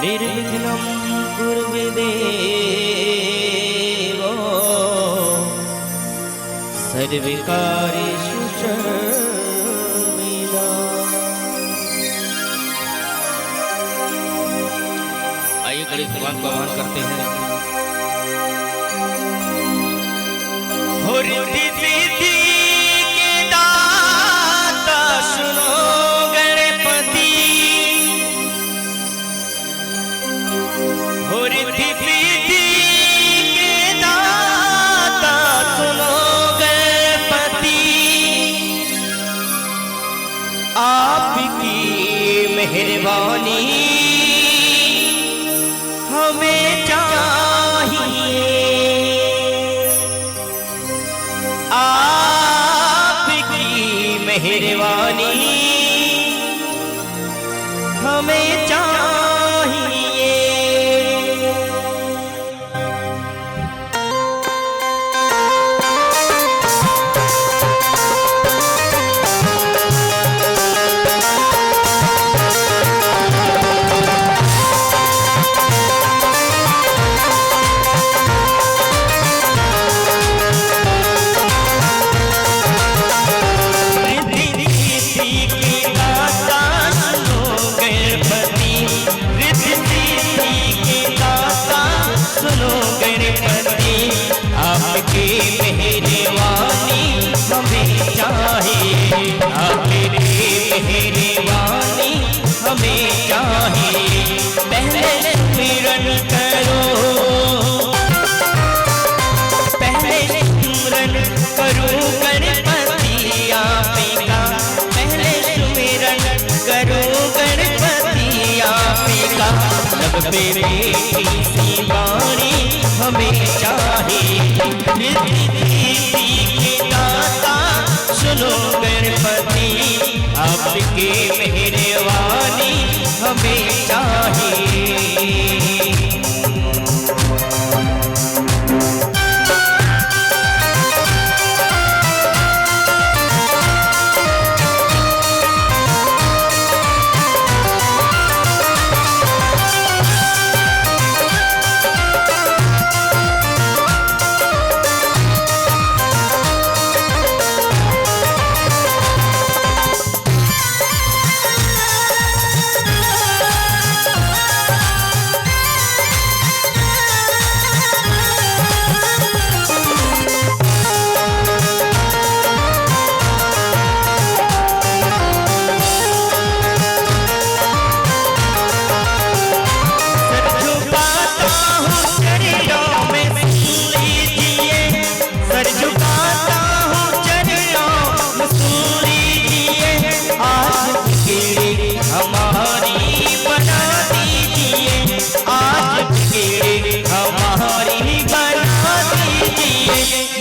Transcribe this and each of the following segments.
निर्विघ्नं कुर्वदेवो सर्वकार्येषु सर्वदा। आइए गणेश भगवान को आह्वान करते हैं। हो रिद्धि सिद्धि के दाता सुनो गणपति, हो रिद्धि सिद्धि के दाता सुनो गणपति, आपकी मेहरबानी हमें चाहिए, आपकी मेहरबानी हमें चाहिए। आपकी मेहरबानी हमें चाहिए, आपकी मेहरबानी हमें चाहिए। पहले स्मरण करो, पहले स्मरण करो गणपति आपका, पहले स्मरण करो गणपति आपका। सब पे मेरी वाणी हमें चाहिए, रिद्धि के दाता सुनो गणपति, आपकी मेहरबानी हमें चाहिए।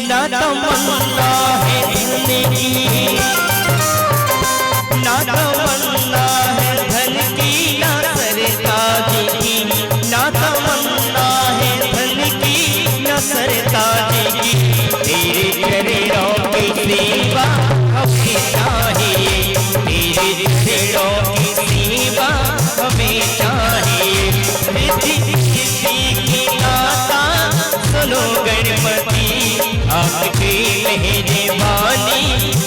ना तमन्ना है धन की, ना तमन्ना है धन की, ना सरताज की, ना तमन्ना है धन की, ना सरताज की। तेरे चरणों की सेवा हमें चाहिए, तेरे चरणों की सेवा हमें चाहिए। रिद्धि सिद्धि की दाता सुनो गणपति, आपकी मेहरबानी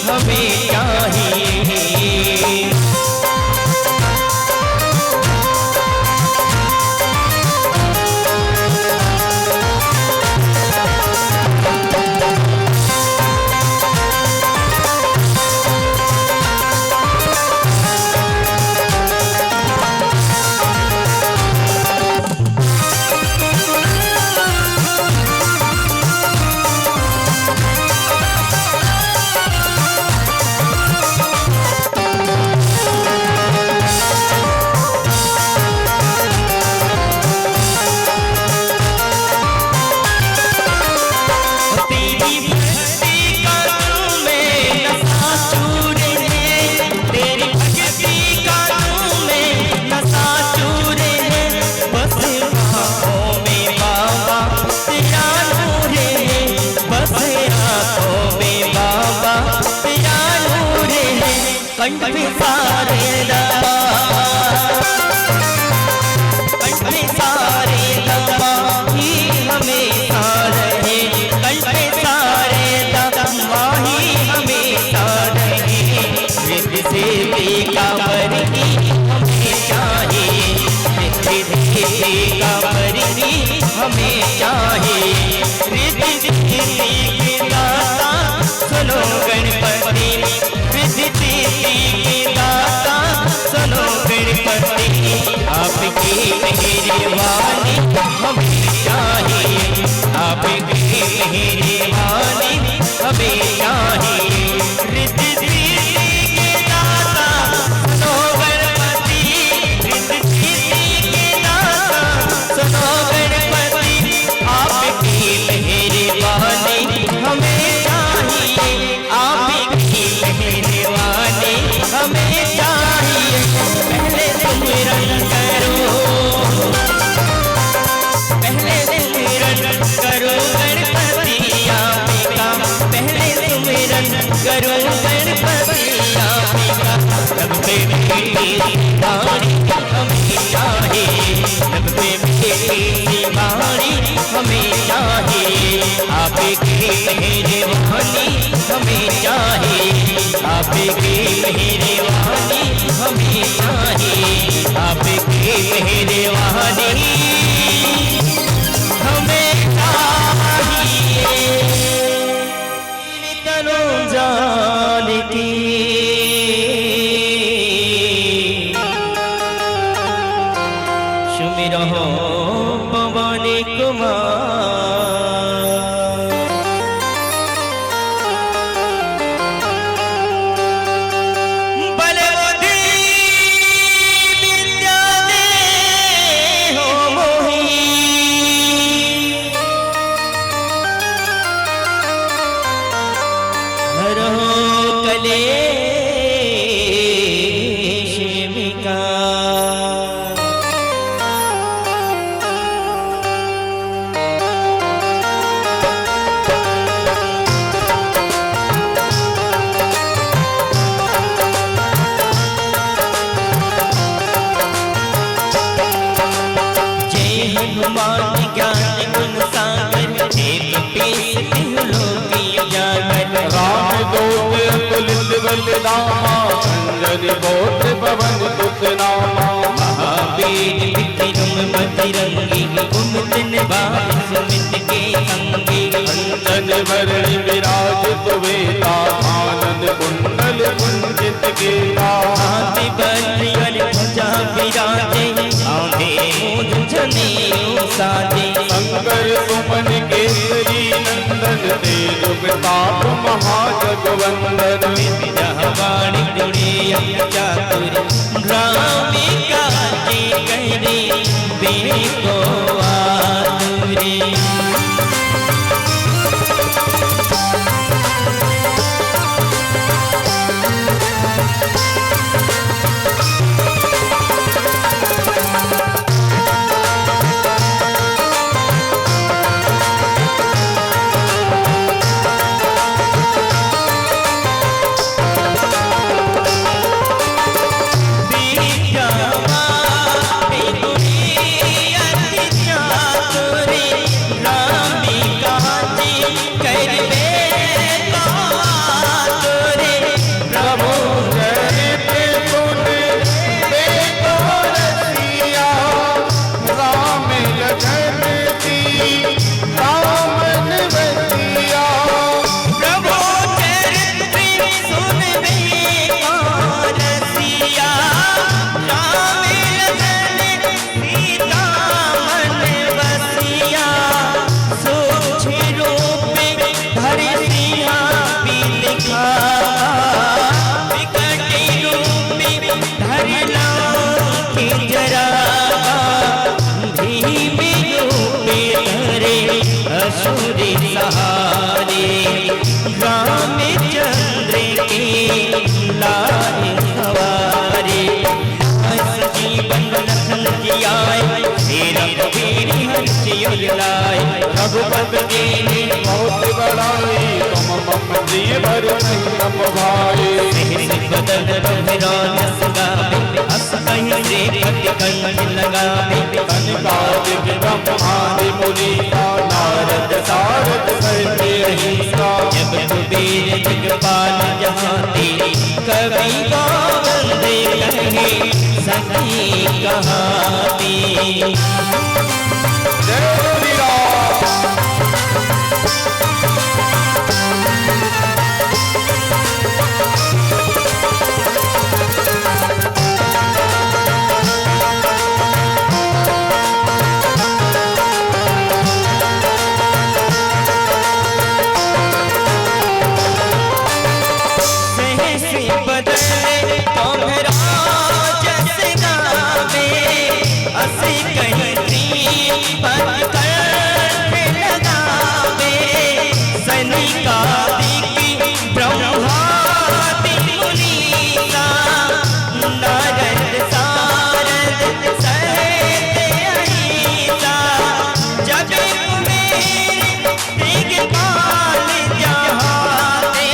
हमें चाहिए। कंठ सारे कंठ मेहरबानी हमें चाहिए, आपकी मेहरबानी हमें चाहिए। रिद्धि सिद्धि के दाता सुनो गणपति, रिद्धि सिद्धि के दाता सुनो गणपति, आपकी मेहरबानी हमें चाहिए, आपकी मेहरबानी हमें चाहिए। पहले सुमिरन करो, पहले सुमिरन करो गणपति आपका, पहले सुमिरन करो गणपति आपका। तब पे मेरी वाणी हमें चाहिए, तब पे मेरी वाणी हमें चाहिए, आपकी मेहरबानी हमें चाहिए, आपकी मेहरबानी हमें चाहिए, आपकी मेहरबानी हमें चाहिए। तनो जान की सुमिरहो पवन कुमार, हनुमान ज्ञान गुण सागर, एक पीस तिहुलोकी जागर। राम दूत अतुलित बलधामा, अंजनी पुत्र पवन सुत नामा। महावीर विक्रम बजरंगी, कुमत निवार सुमित के अंगी। अंजन वरनि विराजित वेता, आनंद कुंडल कुंजित केता। हाथी बलियर ध्वजा विराजे, आंधे मूंज जनेऊ साजे। शंकर सुमन केसरी नंदन, तेज प्रताप महाजगवंदन। विद्यावाणी गुणी चातुर, ग्रामी काजे करे बेको आतुरे। असुरी सहारे, रामचंद्र के लाल सवारे। जीवन लखन जियाए, तेरा वीर हर्ष युग लाए। रघुपति कीन्ही बहुत बड़ाई, तुम मम जीवन नहीं तम भाई। सिर बदन रघुराज गावे, अस कहीं से कति कंठ लगावे। कनिकादिक ब्रह्मादि मुनीसा, नारद सारद सहते अहिंसा। जब कुबेर दिगपाल जहाते, कवि गोविंद कहे सखी कहाते। जय श्री राम। हंसी कहीं पद कंठ लगावे सनिकादिक ब्रह्मादि मुनीसा नारद सारद सहित अहिसा जब कुबेर दिग्पाल जहाते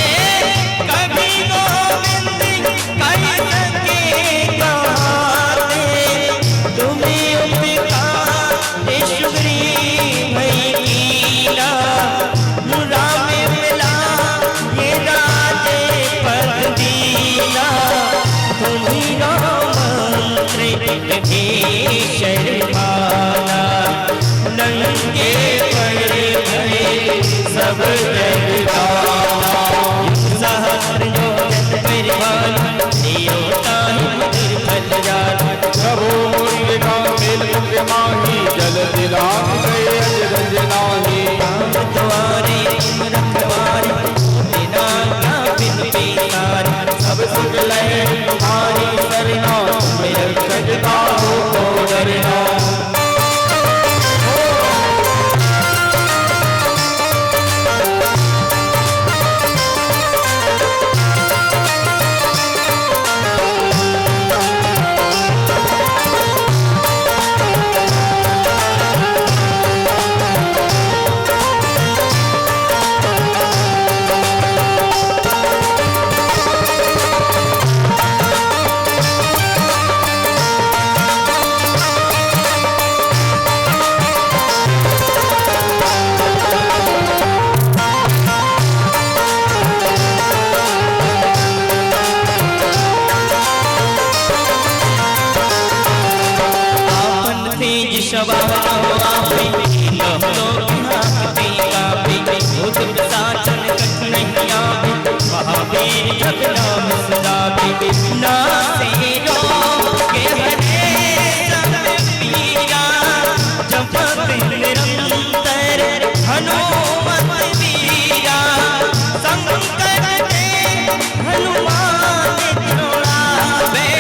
कभी गोविंद कह सके गाते तुम्हें उपकार सुग्रीव कीना राम मिला ये राजे पद दीना तुम्ही मंत्र भीषण भाला नंगे पड़े भये सब जगदाना सहस्र योजन परिवार दियो ताहि दुर्फल जान प्रभु मुरलिका मेल मुख माही जल दिलान गए अजरज नाही द्वारे तुम रखवारे बिना क्या बिन बेकार सब सुख लय तुम्हारी सरना मेरे सजदा हो तो डरना महावीर जब नाम सुनावे ना तेरो के हरे सब पीरा जपत निरंतर हनुमत वीरा संकट ते हनुमान छुड़ावे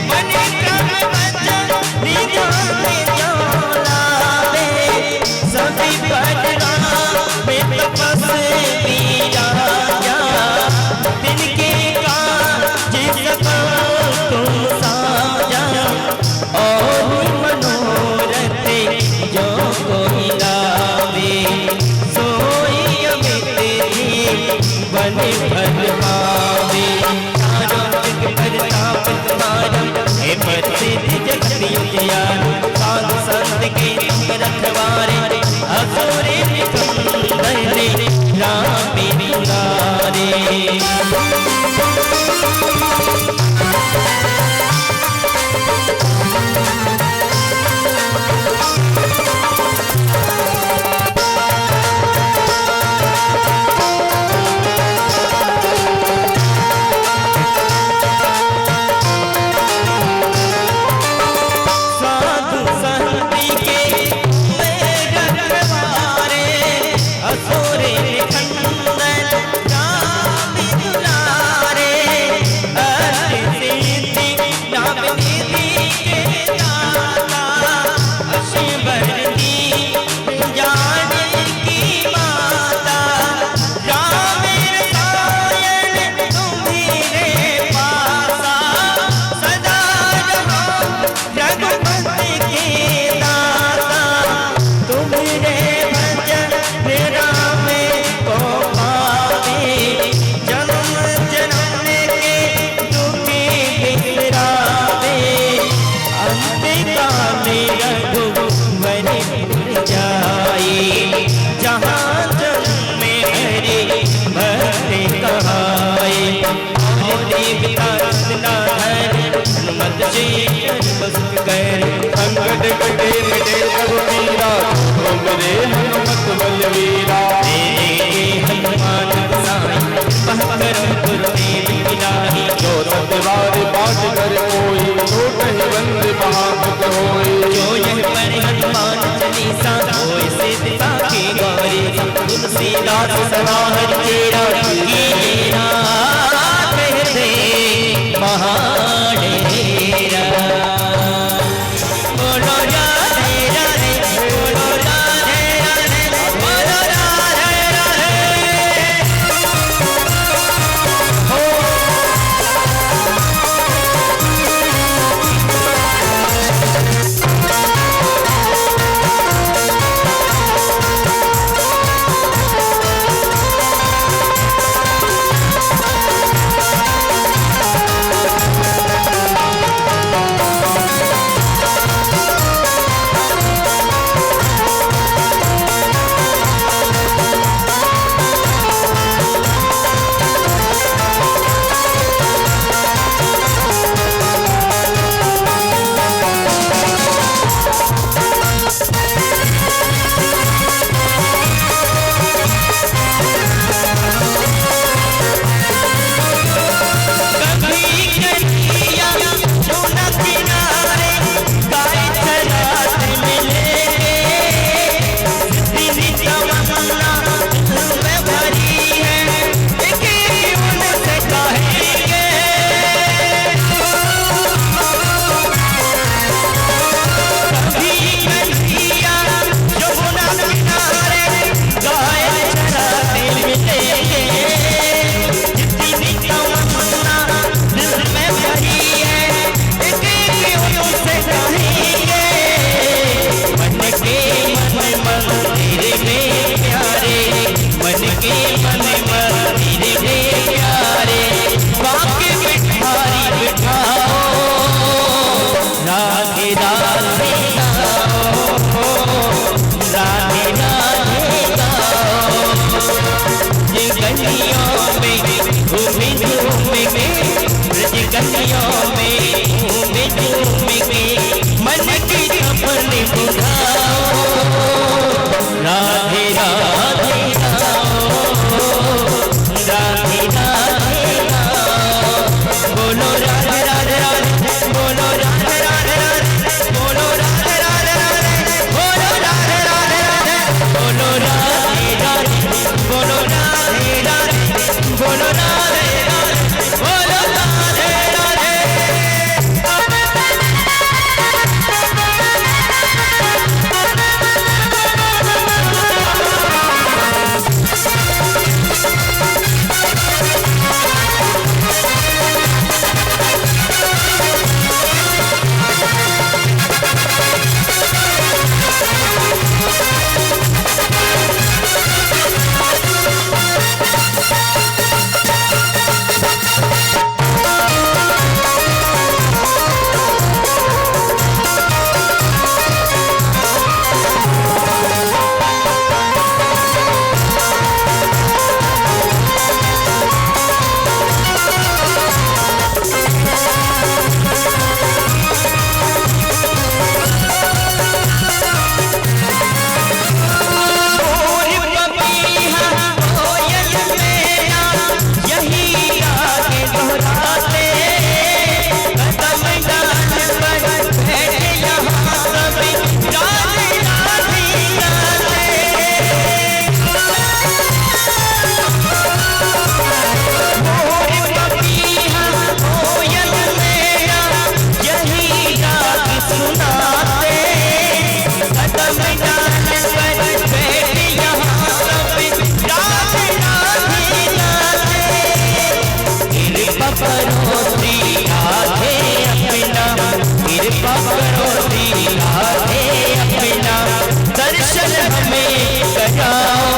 मन क्रम वचन निधान चलावे सभी बजरा में तपस्वी राजा तिनके काज तुम साजा और मनोरथ जो कोई लावे सोई अमित बन भर पावे प्रताप तुम्हारा हे प्रसिद्ध जगत उजियार साधु संत के तुम रखवारे असुरे निकंदन राम दुलारे साधु संत के रखवारे असुरे निकंदन राम दुलारे अष्ट सिद्धि राम निधि के दाता अष्टवर्ती जानकी माता राम रसायन तुम्हारे पासा सदा रहो रघुपति के दाता तुम्हारे भजन राम को पावे जन्म जन्म के दुखी बिसरावे अंत काल रघुवर पुर जाए जहाँ जन्म हरे भक्त कहाए और देवता रत्नाधर हनुमत से बस कर संकट कटे मिटे सब पीरा तुम रे हनुमत बलवीरा हनुमान गोसाई पहकर गुरुदेव गिराही जो सतवार पाठ कर कोई छोट ही बंद महाभक्त होई जो यह पर हनुमान चालीसा होय सिद्ध साखी गौरी तुलसीदास सवाहर तेरा की रात दे महाडेरा बोलो बुझाओ, राधे राधे राधे राधे बोलो राधे राधे राधे, बोलो राधे राधे राधे, बोलो राधे राधे राधे, बोलो राधे राधे राधे, बोलो राधे राधे, बोलो राधे राधे, बोलो राधे राधे, बोलो राधे राधे। दर्शन हमें कराओ,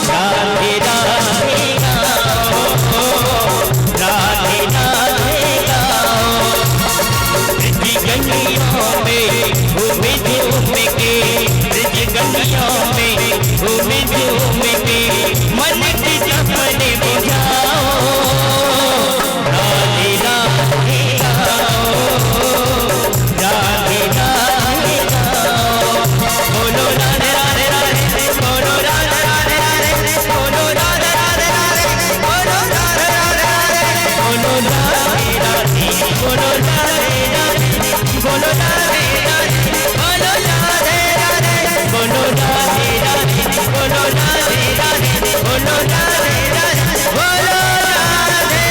राधे राधे राधे राधे गंगियों में घूम झूम के, ब्रज गंगियों में घूम झूम के मन की जपने बुझाओ, राधे राधे राधे राधे बोलो राधे राधे राधे, बोलो राधे राधे राधे, बोलो राधे राधे राधे, बोलो राधे राधे राधे, बोलो राधे राधे, बोलो राधे राधे, बोलो राधे राधे, बोलो राधे राधे, बोलो राधे राधे, बोलो राधे राधे, बोलो राधे राधे, बोलो राधे।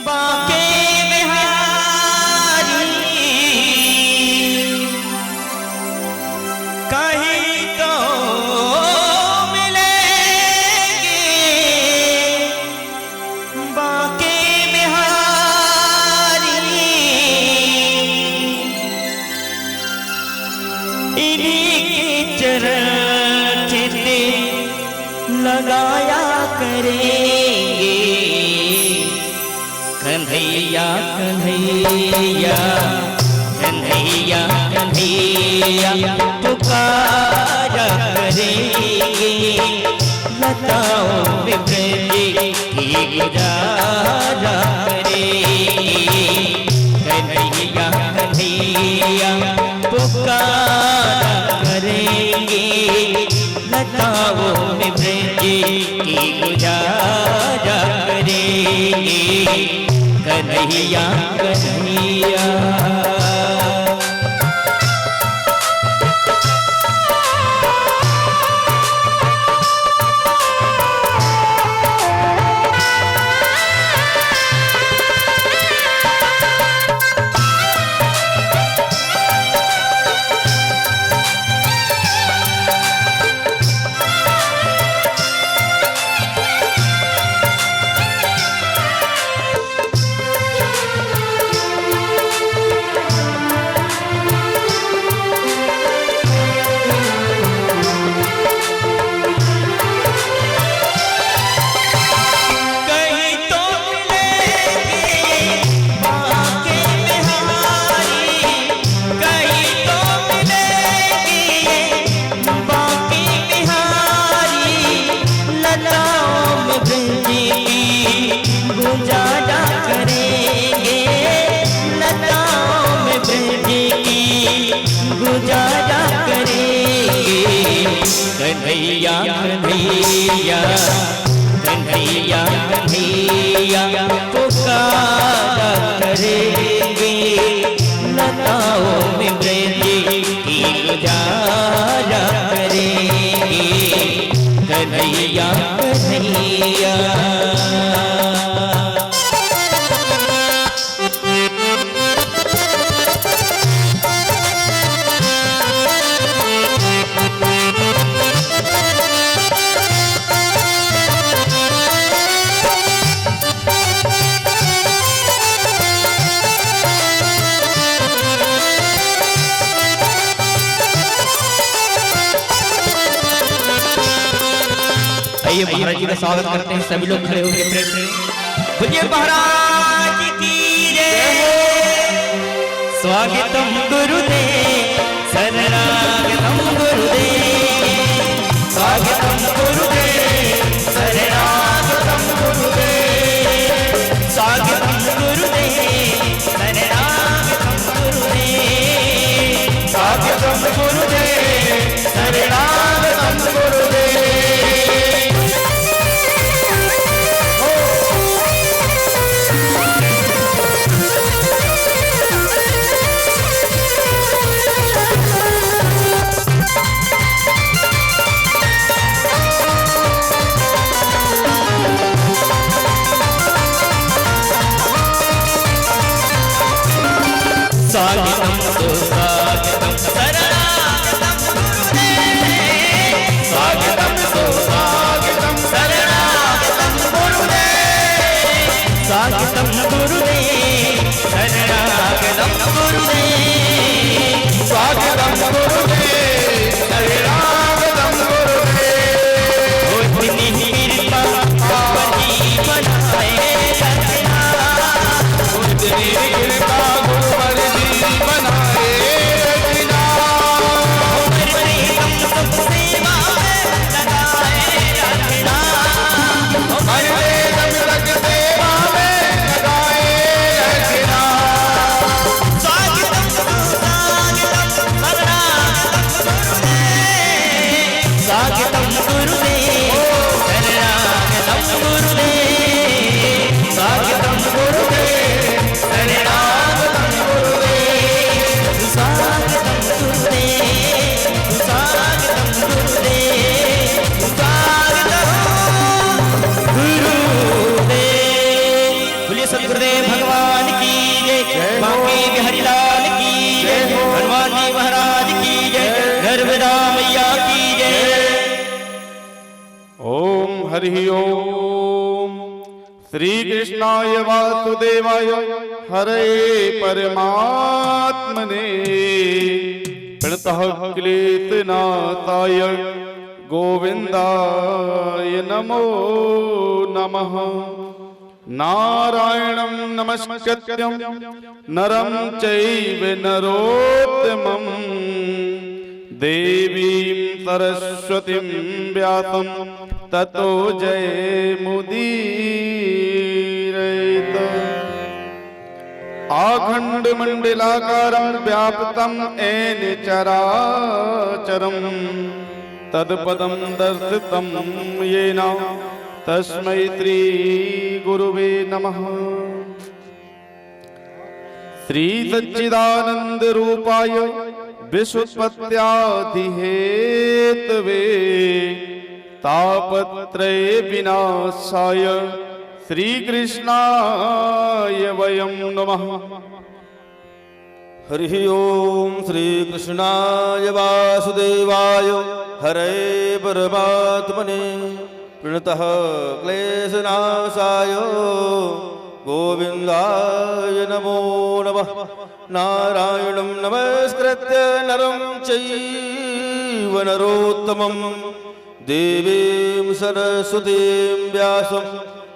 बाके बिहारी कहीं तो मिलेंगे, बाके बिहारी इन्हीं के चरण चिते लगाया करेंगे, कन्हैया कन्हैया कन्हैया कन्हैया पुकारा करेंगे, लताओं में ब्रज की गुजारा करेंगे, कन्हैया कन्हैया पुकारा करेंगे, लताओं में ब्रज की गुजारा करेंगे, कन्हैया कन्हैया। कन्हैया कन्हैया पुकारा करेंगे, लताओं में ब्रज की गुजारा करेंगे, कन्हैया कन्हैया। आइए महाराज जी का स्वागत करते हैं, सभी लोग खड़े होकर प्रेम करें। बोलिए महाराज की जय। स्वागतम गुरुदेव, शरणागतम गुरुदेव, स्वागतम गुरुदेव, शरणागतम गुरुदेव, स्वागतम गुरुदेव, शरणागतम गुरुदेव, स्वागतम गुरुदेव, शरणागतम गुरुदेव। स्वागतम सुस्वागतम शरणागतम गुरुदेव, स्वागतम सुस्वागतम शरणागतम गुरुदेव, स्वागतम गुरुदेव, शरणागतम गुरुदेव, स्वागतम गुरुदेव, शरणागतम गुरुदेव। उतनी कृपा बनी बनाए रखना, उतनी कृपा बनाए रखना, सेवा में लगाए रखना, हमारे दम तक सेवा में लगाए रखना। स्वागतम सुस्वागतम शरणागतम गुरुदेव, स्वागतम गुरुदेव, शरणागतम गुरुदेव, स्वागतम गुरुदेव, शरणागतम गुरुदेव, स्वागतम गुरुदेव, स्वागतम गुरुदेव, स्वागतम गुरुदेव। बोलिए सतगुरुदेव भगवान की जय, बांके बिहारी लाल की जय, हनुमान जी महाराज की जय, नर्मदा मैया की जय। ओम हरि ओम। श्री कृष्णाय वासुदेवाय हरे परमात्मने, प्रणतः क्लेशनाशाय गोविंदाय नमो नमः। नारायणं नमस्कृत्यं नरं चैव नरोत्तमं, देवीं सरस्वतीं व्यासं ततो जयमुदीरयेत्। आखण्डमण्डलाकारं व्याप्तं येन चराचरं, तत्पदं दर्शितं येन तस्मै श्री गुरुवे नमः। श्री सच्चिदानंद रूपाय विश्वोत्पत्त्यादिहेतवे, तापत्रय विनाशाय श्री कृष्णाय वयं नमः। हरि ओम। श्री कृष्णाय वासुदेवाय हरे परमात्मने, प्रणतः क्लेशनाशाय गोविंदाय नमो नमः। नारायणं नमस्कृत्य नरं चैव नरोत्तमं, देवीं सरस्वतीं व्यासं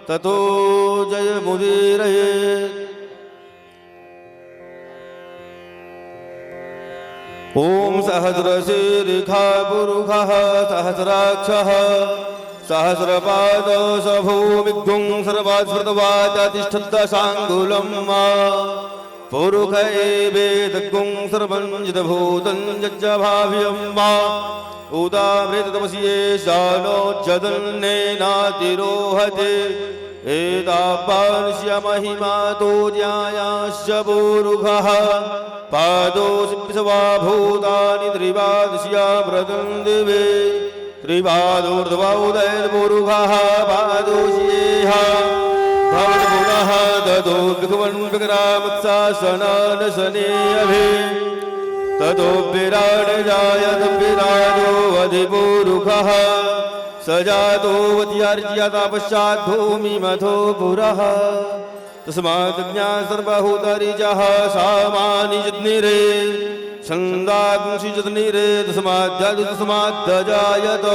ततो जयमुदीरयेत्। ओम सहस्रशीर्षा पुरुषः सहस्राक्षः, सहस्रपादौ स भूमिद्युं सर्वास्मृतवाचा तिष्ठत्त साङ्गुलं, पुरुष वेदगुं सर्वं जितभूतं यज्जभाव्यं वा उदावृततमस्ये शानो जदन्नेनातिरोहते एतापानस्य महिमा तोज्यायाश्च पुरुषः पादोऽस्वा भूतानि त्रिपादस्यामृतं दिवे त्रिपादोर्ध्वोदयपुरुषः पादोष्येह भवति पुनः ततो विभुवन् विक्रामत्सासनान् शने अभि ततो विराट जायत विराजो अधिपुरुषः स जातो वत्यार्ज्यता पश्चात् भूमिमथो पुरः तस्मात् ज्ञान सर्वभूतरिजः सामानि जज्ञिरे छन्दांसि जज्ञिरे तस्मात् जायत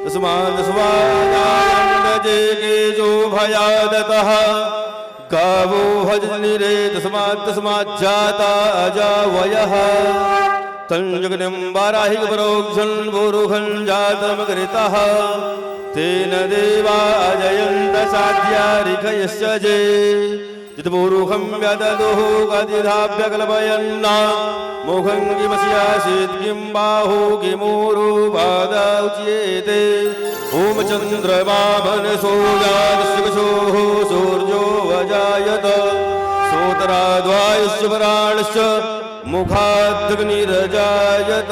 तस्मात् स्वाजायन्दजेकेजो भयादतः गावो भजनिरे तस्मात् जाता अजावयः तञ्जगनं वाराहिकपरोक्षन् पुरुषं जातमकृतः तेन देवा अजयन्त साध्यारिकयश्च जे जितपुरुषं व्यददुः गतिधाभ्यकल्पयन् मुखं किमस्यासीत् किं बाहु किमूरुपादा उच्येते ॐ चन्द्रमा मनसो जातस्यवशोः सूर्यो अजायत सोतराद्वायुश्च वराणश्च मुखादग्निरजायत।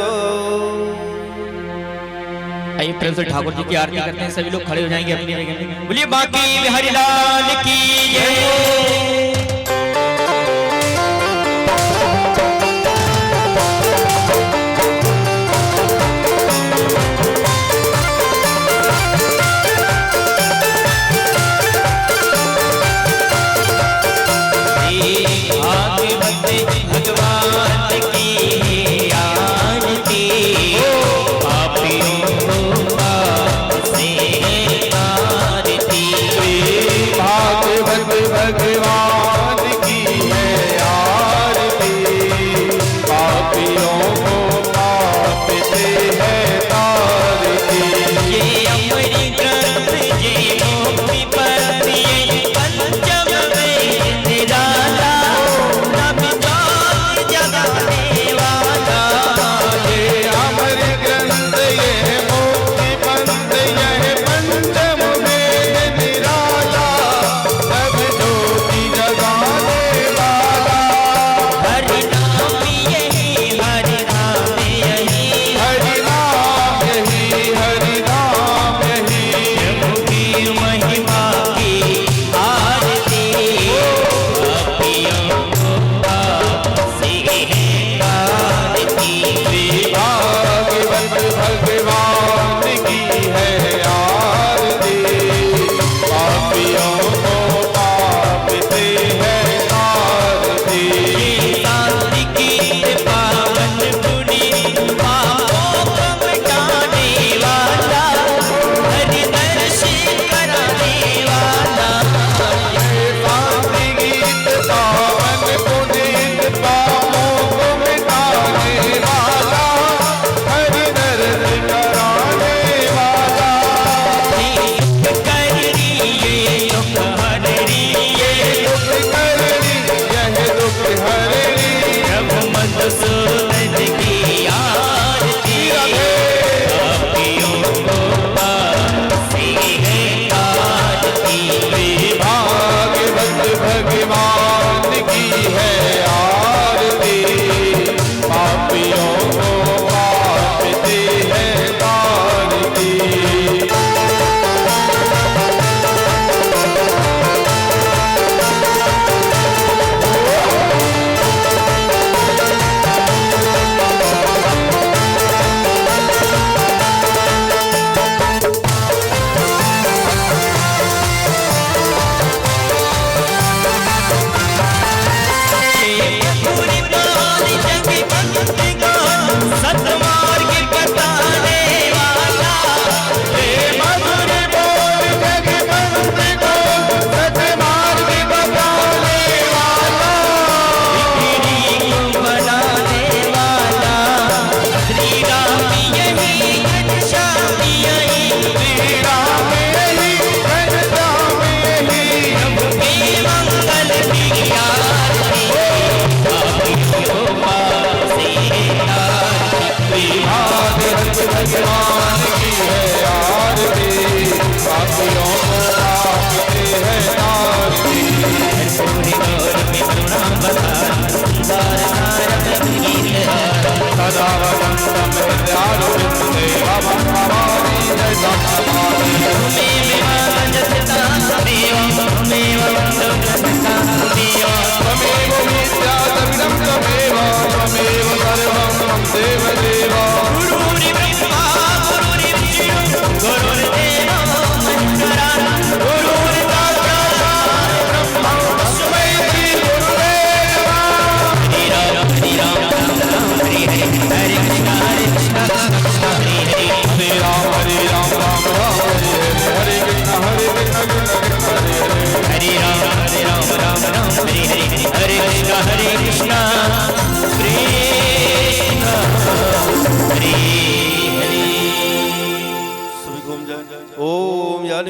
आइए प्रेम से ठाकुर जी की आरती करते हैं। सभी लोग खड़े हो जाएंगे अपनी जगह। बोलिए बाकी बिहारी लाल की जय। भगवान की है आरती पापियों को पाप से है तारती ये अमरी ग्रंथ ये मुक्ति पद ये पंचम वेद निराला नब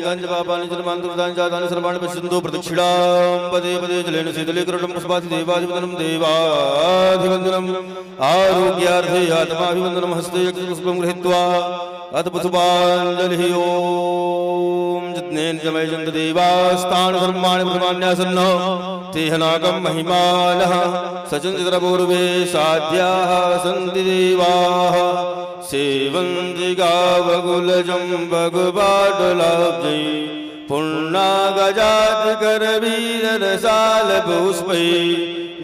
कांच पापानि जन्मान्तर्दानि जातानि सर्वाणि पश्यन्तु प्रदक्षिणां पदे पदे जलेन शीतलीकरणं पुष्पाति देवाधिवन्दनं देवाधिवन्दनम् आरोग्यार्थे आत्माभिवन्दनं हस्ते पुष्पं गृहीत्वा अथ पुष्पाञ्जलिः ॐ यज्ञेन जमयजन्त देवास्तानि धर्माणि प्रमाण्यासन्न तेह नागं महिमानः सचन्दितपूर्वे साध्याः सन्ति देवाः सेवन्ति गावकुलजं भगवाटलाब्जै पुण्णागजातिकरवीररसालपुष्पै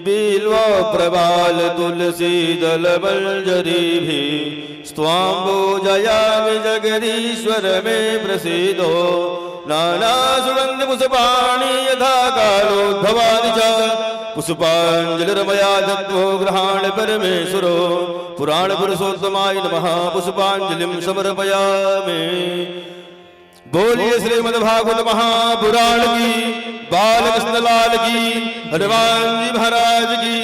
बिल्वप्रवाल तुलसीदलमञ्जरीभिः स्वाम्बोजयामि जगदीश्वर मे प्रसीदो नानासुगन्धिपुष्पाणि यथा कालोद्भवानि च पुष्पाञ्जलिर्मया दत्तो गृहाण परमेश्वरो पुराणपुरुषोत्तमाय नमः पुष्पाञ्जलिं समर्पयामि। बोलिए श्रीमद्भागवत महापुराण की, बालकृष्ण लाल की, हनुमान जी महाराज की,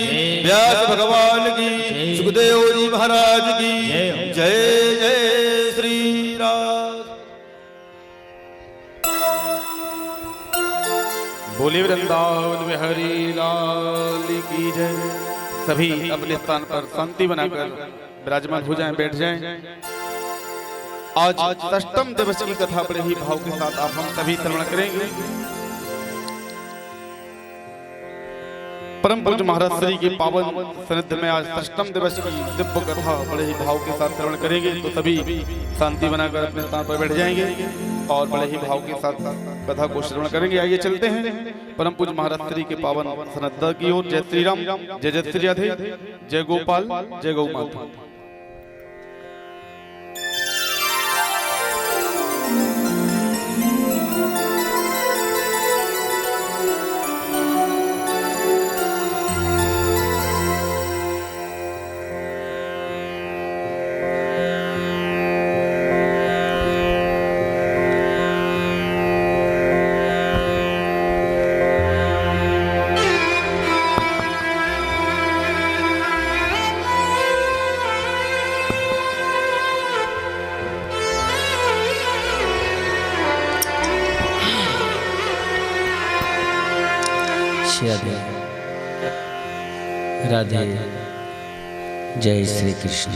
व्यास भगवान की, सुखदेव जी महाराज की जय जय श्री राम। बोले वृंदावन बिहारी लाल की जय। सभी अपने स्थान पर शांति बनाकर विराजमान हो जाएं, बैठ जाएं। आज अष्टम दिवस की कथा बड़े ही भाव के साथ आप हम सभी श्रवण करेंगे। परम पूज्य महाराज श्री के पावन सानिध्य में आज अष्टम दिवस की दिव्य कथा बड़े ही भाव के साथ श्रवण करेंगे। तो सभी शांति बनाकर अपने स्थान पर बैठ जाएंगे और बड़े ही भाव के साथ कथा को श्रवण करेंगे। आइए चलते हैं परम पूज्य महाराज श्री के पावन सानिध्य की ओर। जय श्री राम, जय जय श्री राधे, जय गोपाल, जय गौ माता। राधे राधे, जय श्री कृष्ण,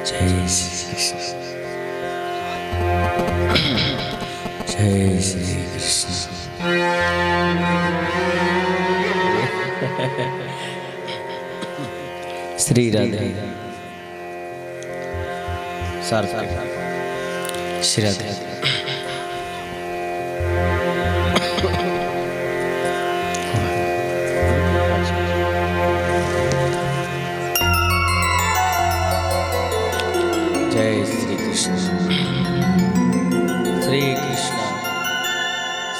जय श्री कृष्ण, जय श्री कृष्ण। श्री राधे सार्थक, श्री राधे। जय श्री कृष्ण, श्री कृष्ण,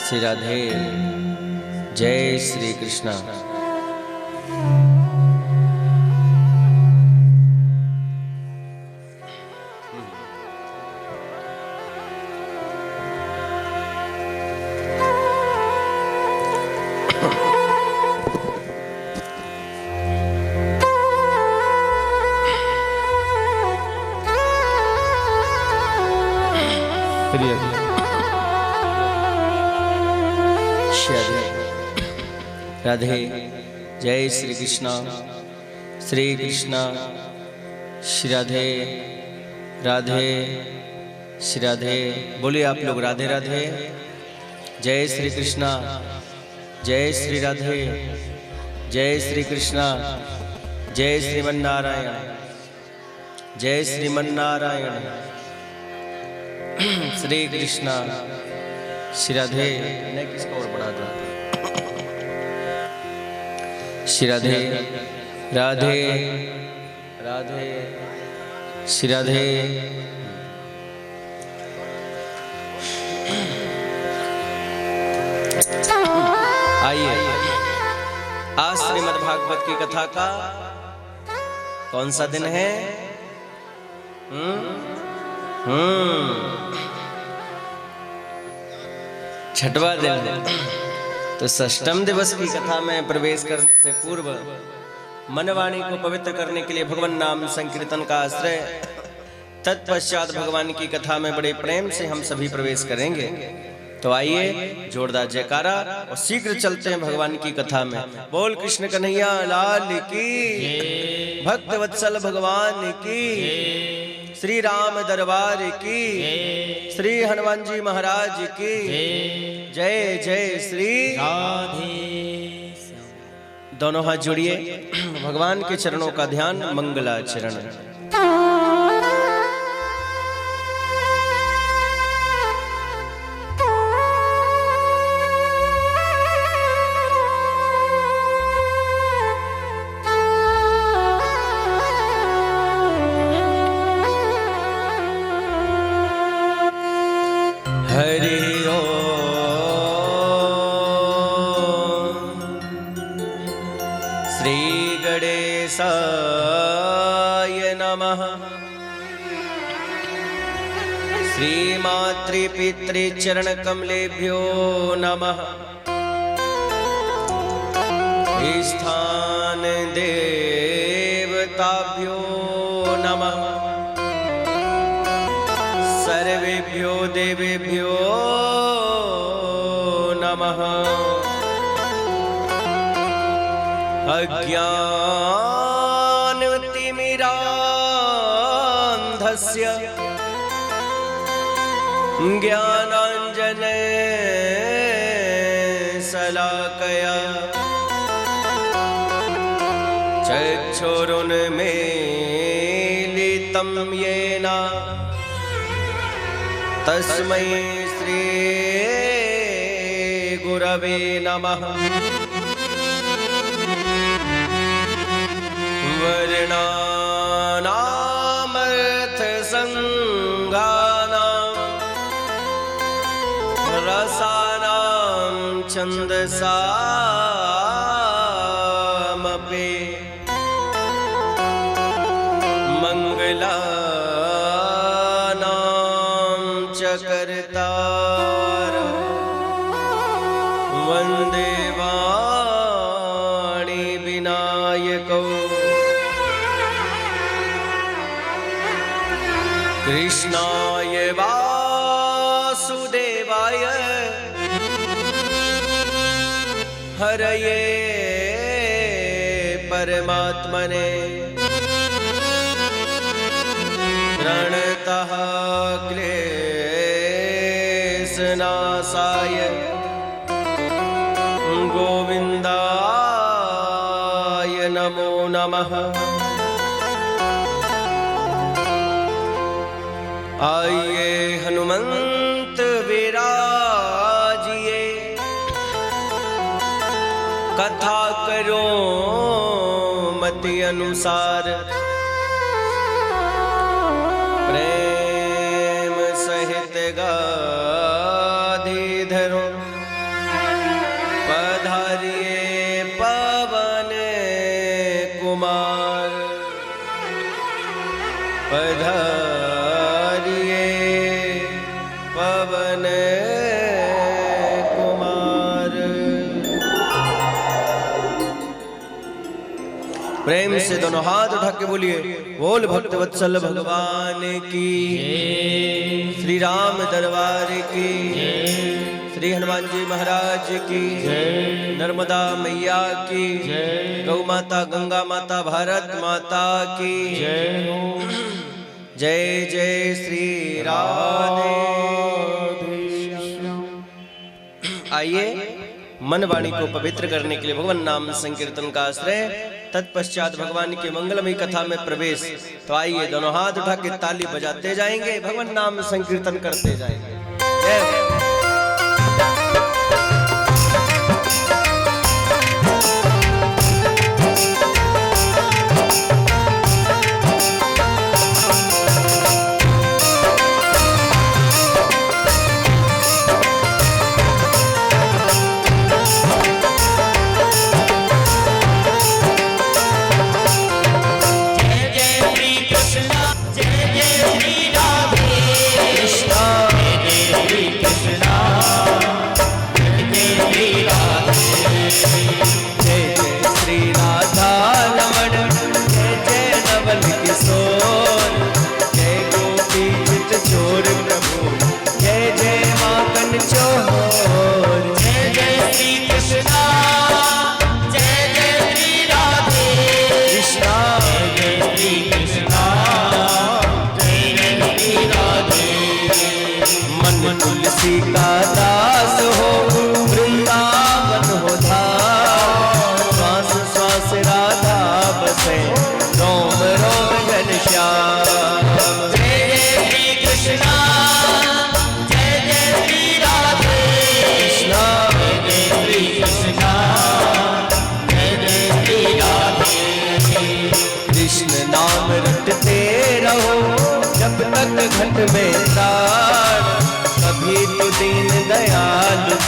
श्री राधे, जय श्री कृष्ण। राधे, जय श्री कृष्ण, श्री कृष्ण, श्री राधे, राधे, श्री राधे। बोलिए आप लोग राधे राधे, जय श्री कृष्ण, जय श्री राधे, जय श्री कृष्ण, जय श्रीमन्नारायण, जय श्रीमन्नारायण। श्री कृष्ण, श्री राधे। नहीं, किसको और बढ़ा दो। श्री राधे, राधे, राधे, श्री राधे। आइए, आज श्रीमद् भागवत की कथा का कौन सा दिन है? छठवां दिन है। तो षष्ठम दिवस की कथा में प्रवेश करने से पूर्व मनवाणी को पवित्र करने के लिए भगवान नाम संकीर्तन का आश्रय तत्पश्चात भगवान की कथा में बड़े प्रेम से हम सभी प्रवेश करेंगे। तो आइए जोरदार जयकारा और शीघ्र चलते हैं भगवान की कथा में। बोल कृष्ण कन्हैया लाल की, भक्त वत्सल भगवान की, श्री राम दरबार की, श्री हनुमान जी महाराज की जय जय श्री राधे। दोनों हाथ जोड़िए, भगवान के चरणों का ध्यान, मंगलाचरण। हरि ओम श्री गणेशाय नमः। श्री मातृपितृचरण कमलेभ्यो नमः। स्थान देवताभ्यो नमः। सर्वेभ्यो देवेभ्यो नमः। अज्ञानतिमिरान्धस्य ज्ञानाञ्जन शलाकया चक्षुरुन्मीलितं येन तस्मै श्री गुरवे नमः। वर्णानामर्थसंज्ञानां रसानां छन्दसामपि मंगलानां च कर्तार वन्दे वाणी विनायकौ। कृष्णाय वासुदेवाय हरये परमात्मने प्रणतः क्लेशनाशाय गोविन्दाय नमो नमः। आइए हनुमंत विराजिए, कथा करो मति अनुसार। प्रेम सहित गाधीधरो पधारिए पवन कुमार। पधारिए पवन कुमार। प्रेम से दोनों हाथ उठा के बोलिए, बोल भक्त वत्सल भगवान की, श्री राम दरबार की, श्री हनुमान जी महाराज की, नर्मदा मैया की, गौ माता गंगा माता भारत माता की जय जय श्री राधे। आइए मन वाणी को पवित्र करने के लिए भगवान नाम संकीर्तन का आश्रय, तत्पश्चात भगवान की मंगलमयी कथा में प्रवेश। तो आइए दोनों हाथ उठा के ताली बजाते जाएंगे, भगवान नाम संकीर्तन करते जाएंगे। जय कृष्ण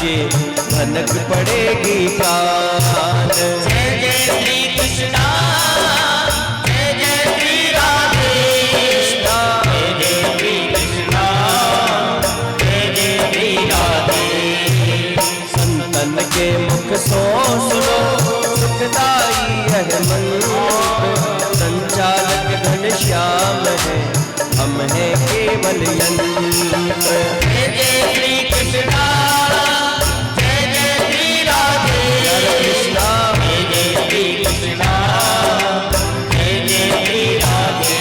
के भनक पड़ेगी कान। जय जय श्री कृष्णा, जय जय श्री राधे कृष्णा, जय जय श्री कृष्णा, जय जय श्री राधे। संतन के मुख सो सुनो सुखदाई यह मंत्र, संचालक घनश्याम है हम हैं केवल यंत्र। जय जय श्री कृष्णा, जय जय श्री राधे कृष्णा जय जय श्री कृष्णा, जय जय श्री राधे।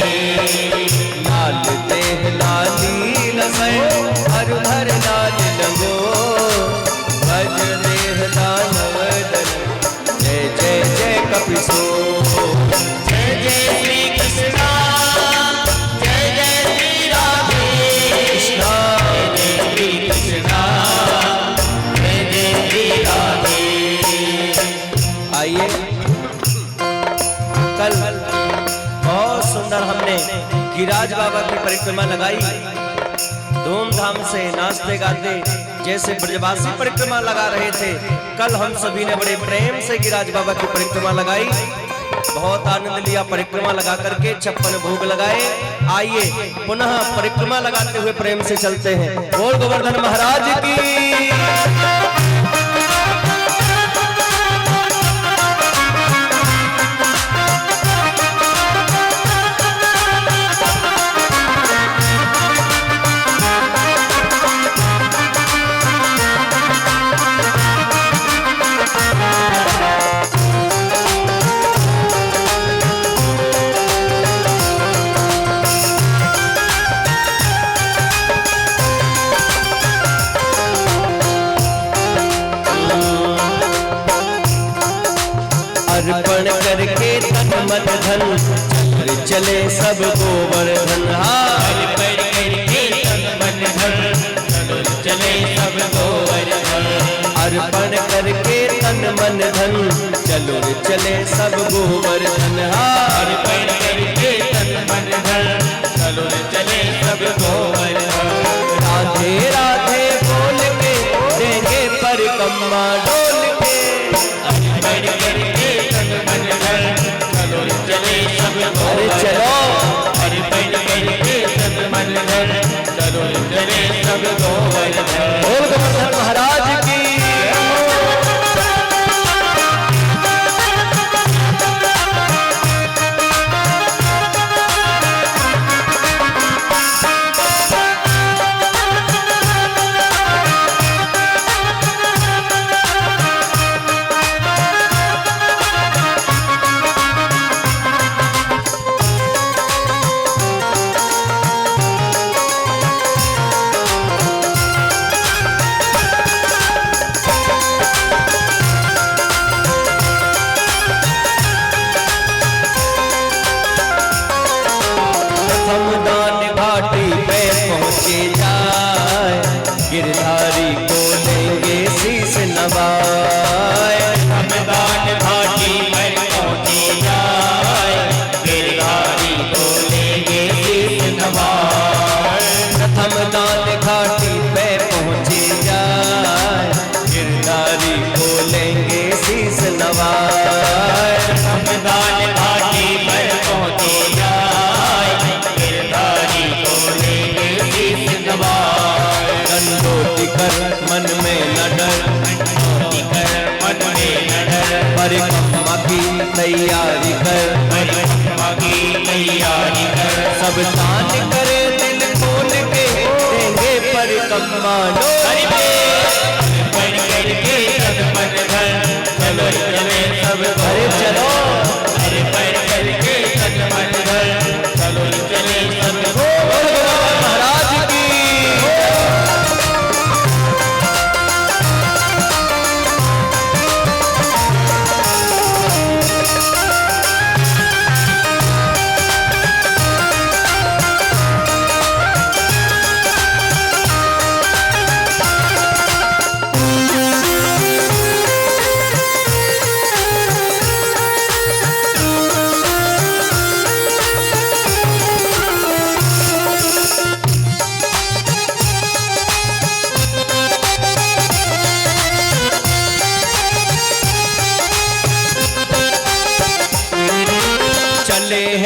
लाल देह लाली लसै हर हर लाल लगो, भज देह दानव दल जय जय जय कपिसो। जय जय श्री कृष्णा, जय जय श्री राधे कृष्णा जय जय श्री कृष्णा, जय जय श्री राधे। आइए, कल बहुत सुंदर हमने गिरिराज बाबा की परिक्रमा लगाई, धूमधाम से नाचते गाते जैसे ब्रजवासी परिक्रमा लगा रहे थे। कल हम सभी ने बड़े प्रेम से गिरिराज बाबा की परिक्रमा लगाई, बहुत आनंद लिया परिक्रमा लगा करके, 56 भोग लगाए। आइए पुनः परिक्रमा लगाते हुए प्रेम से चलते हैं। बोल गोवर्धन महाराज की। अर्पण करके तन मन धन चले सब गोवर्धन। अर्पण करके तन मन धन चले सब गोवर्धन। अर्पण करके तन मन धन चलो रे चले सब गोवर्धन। अर्पण करके तन मन धन चलो रे चले सब गोवर्धन। राधे राधे बोल के देंगे परिक्रमा डोल के। अर्पण करके तन मन धन चलो रे चले सब अरे गोवर्धन। चलो अर्पण करके तन मन धन चलो रे चले सब गोवर्धन। बोल गोवर्धन महाराज की। दान घाटी पे पहुँचे जाए, गिरधारी को लेंगे शीस नवाए। हम दान घाटी पर पहुँचे जाए, गिरधारी को लेंगे शीस नवाए। प्रथम दान घाटी पे पहुँचे जाए, गिरधारी को लेंगे शीस नवाए। हम दान घाटी पर पहुँचे जाए, गिरधारी को लेंगे शीस नवाए। दंडोति कर मन में न डर, दंडोति कर मन में न डर, परिक्रमा की तैयारी कर। परिक्रमा की तैयारी कर। सब दान करे दिल खोल के देंगे परिक्रमा डोल के। अर्पण करके तन मन धन चलो रे चले सब अरे चलो अर्पण करके तन मन धन चलो रे चले सब बोल गोवर्धन महाराज की।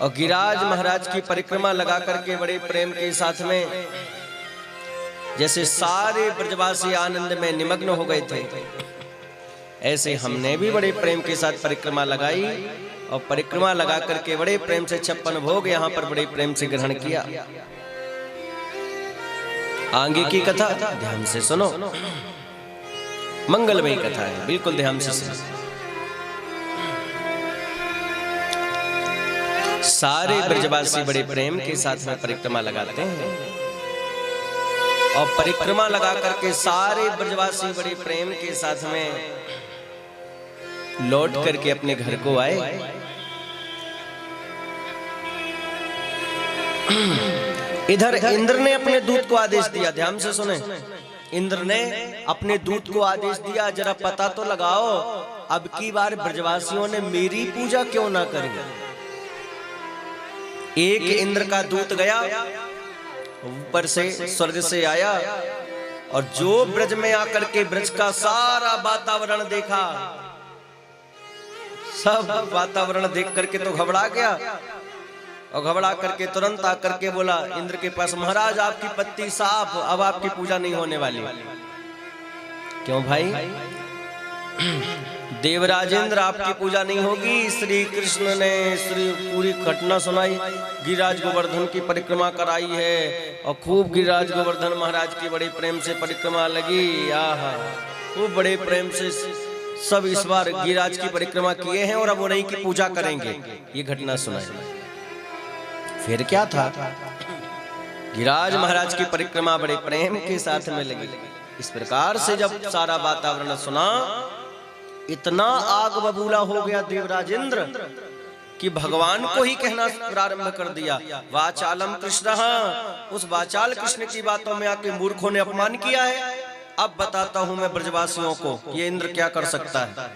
और गिरिराज महाराज की परिक्रमा लगा करके बड़े प्रेम के साथ में जैसे सारे ब्रजवासी आनंद में निमग्न हो गए थे, ऐसे हमने भी बड़े प्रेम के साथ परिक्रमा लगाई और परिक्रमा लगा करके बड़े प्रेम से 56 भोग यहाँ पर बड़े प्रेम से ग्रहण किया। आगे की कथा ध्यान से सुनो, मंगलमयी कथा है, बिल्कुल ध्यान से सुनो। सारे ब्रजवासी बड़े प्रेम के साथ में परिक्रमा लगाते हैं और परिक्रमा लगा करके सारे ब्रजवासी बड़े प्रेम के साथ में लौट करके अपने घर को आए। इधर इंद्र ने अपने दूत को आदेश दिया, ध्यान से सुने, इंद्र ने अपने दूत को आदेश दिया, जरा पता तो लगाओ अब की बार ब्रजवासियों ने मेरी पूजा क्यों ना करी। एक इंद्र का दूत गया, ऊपर से स्वर्ग से आया और जो ब्रज में आकर के ब्रज का सारा वातावरण देखा, सब वातावरण देख करके तो घबरा गया और घबरा करके तुरंत आकर के बोला इंद्र के पास, महाराज आपकी पत्ती साफ, अब आपकी पूजा नहीं होने वाली। क्यों भाई? देवराज इंद्र आपकी पूजा नहीं होगी। श्री कृष्ण ने पूरी घटना सुनाई, गिरिराज गोवर्धन की परिक्रमा कराई है और खूब गिरिराज गोवर्धन महाराज की बड़े प्रेम से परिक्रमा लगी। आहा, खूब बड़े प्रेम से सब इस बार गिरिराज की परिक्रमा किए हैं और अब उन्हीं की पूजा करेंगे, ये घटना सुनाई। फिर क्या था? गिरिराज महाराज की परिक्रमा बड़े प्रेम के साथ में लगी। इस प्रकार से जब सारा वातावरण सुना, इतना आग बबूला हो गया देवराज इंद्र कि भगवान को ही कहना प्रारंभ कर दिया, वाचालम कृष्ण। उस वाचाल कृष्ण की बातों में आके मूर्खों ने अपमान किया है। अब बताता हूं मैं ब्रजवासियों को ये इंद्र क्या कर सकता है।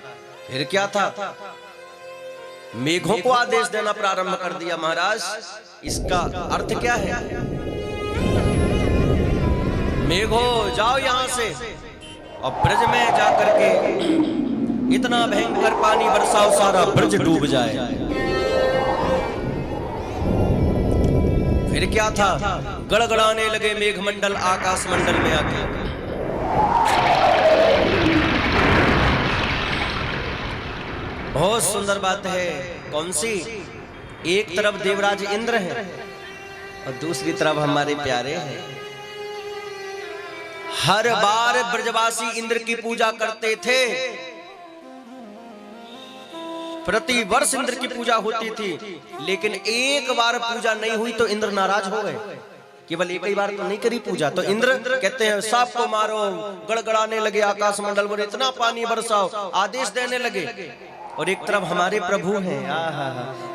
फिर क्या था? मेघों को आदेश देना प्रारंभ कर दिया। महाराज, इसका अर्थ क्या है? मेघो जाओ यहां से और ब्रज में जाकर के इतना भयंकर पानी बरसाओ सारा ब्रज डूब जाए। फिर क्या था? गड़गड़ाने लगे मेघमंडल आकाश मंडल में आके। बहुत सुंदर बात है। कौन सी? एक तरफ देवराज इंद्र है और दूसरी तरफ हमारे प्यारे हैं। हर बार ब्रजवासी इंद्र की पूजा करते थे, प्रति वर्ष इंद्र की पूजा होती थी, लेकिन एक बार पूजा नहीं हुई तो इंद्र नाराज हो गए। केवल एक ही बार तो नहीं करी पूजा, तो इंद्र कहते हैं सांप को मारो, गड़गड़ाने लगे आकाश मंडल में, इतना पानी बरसाओ, आदेश देने लगे। और एक तरफ हमारे प्रभु हैं।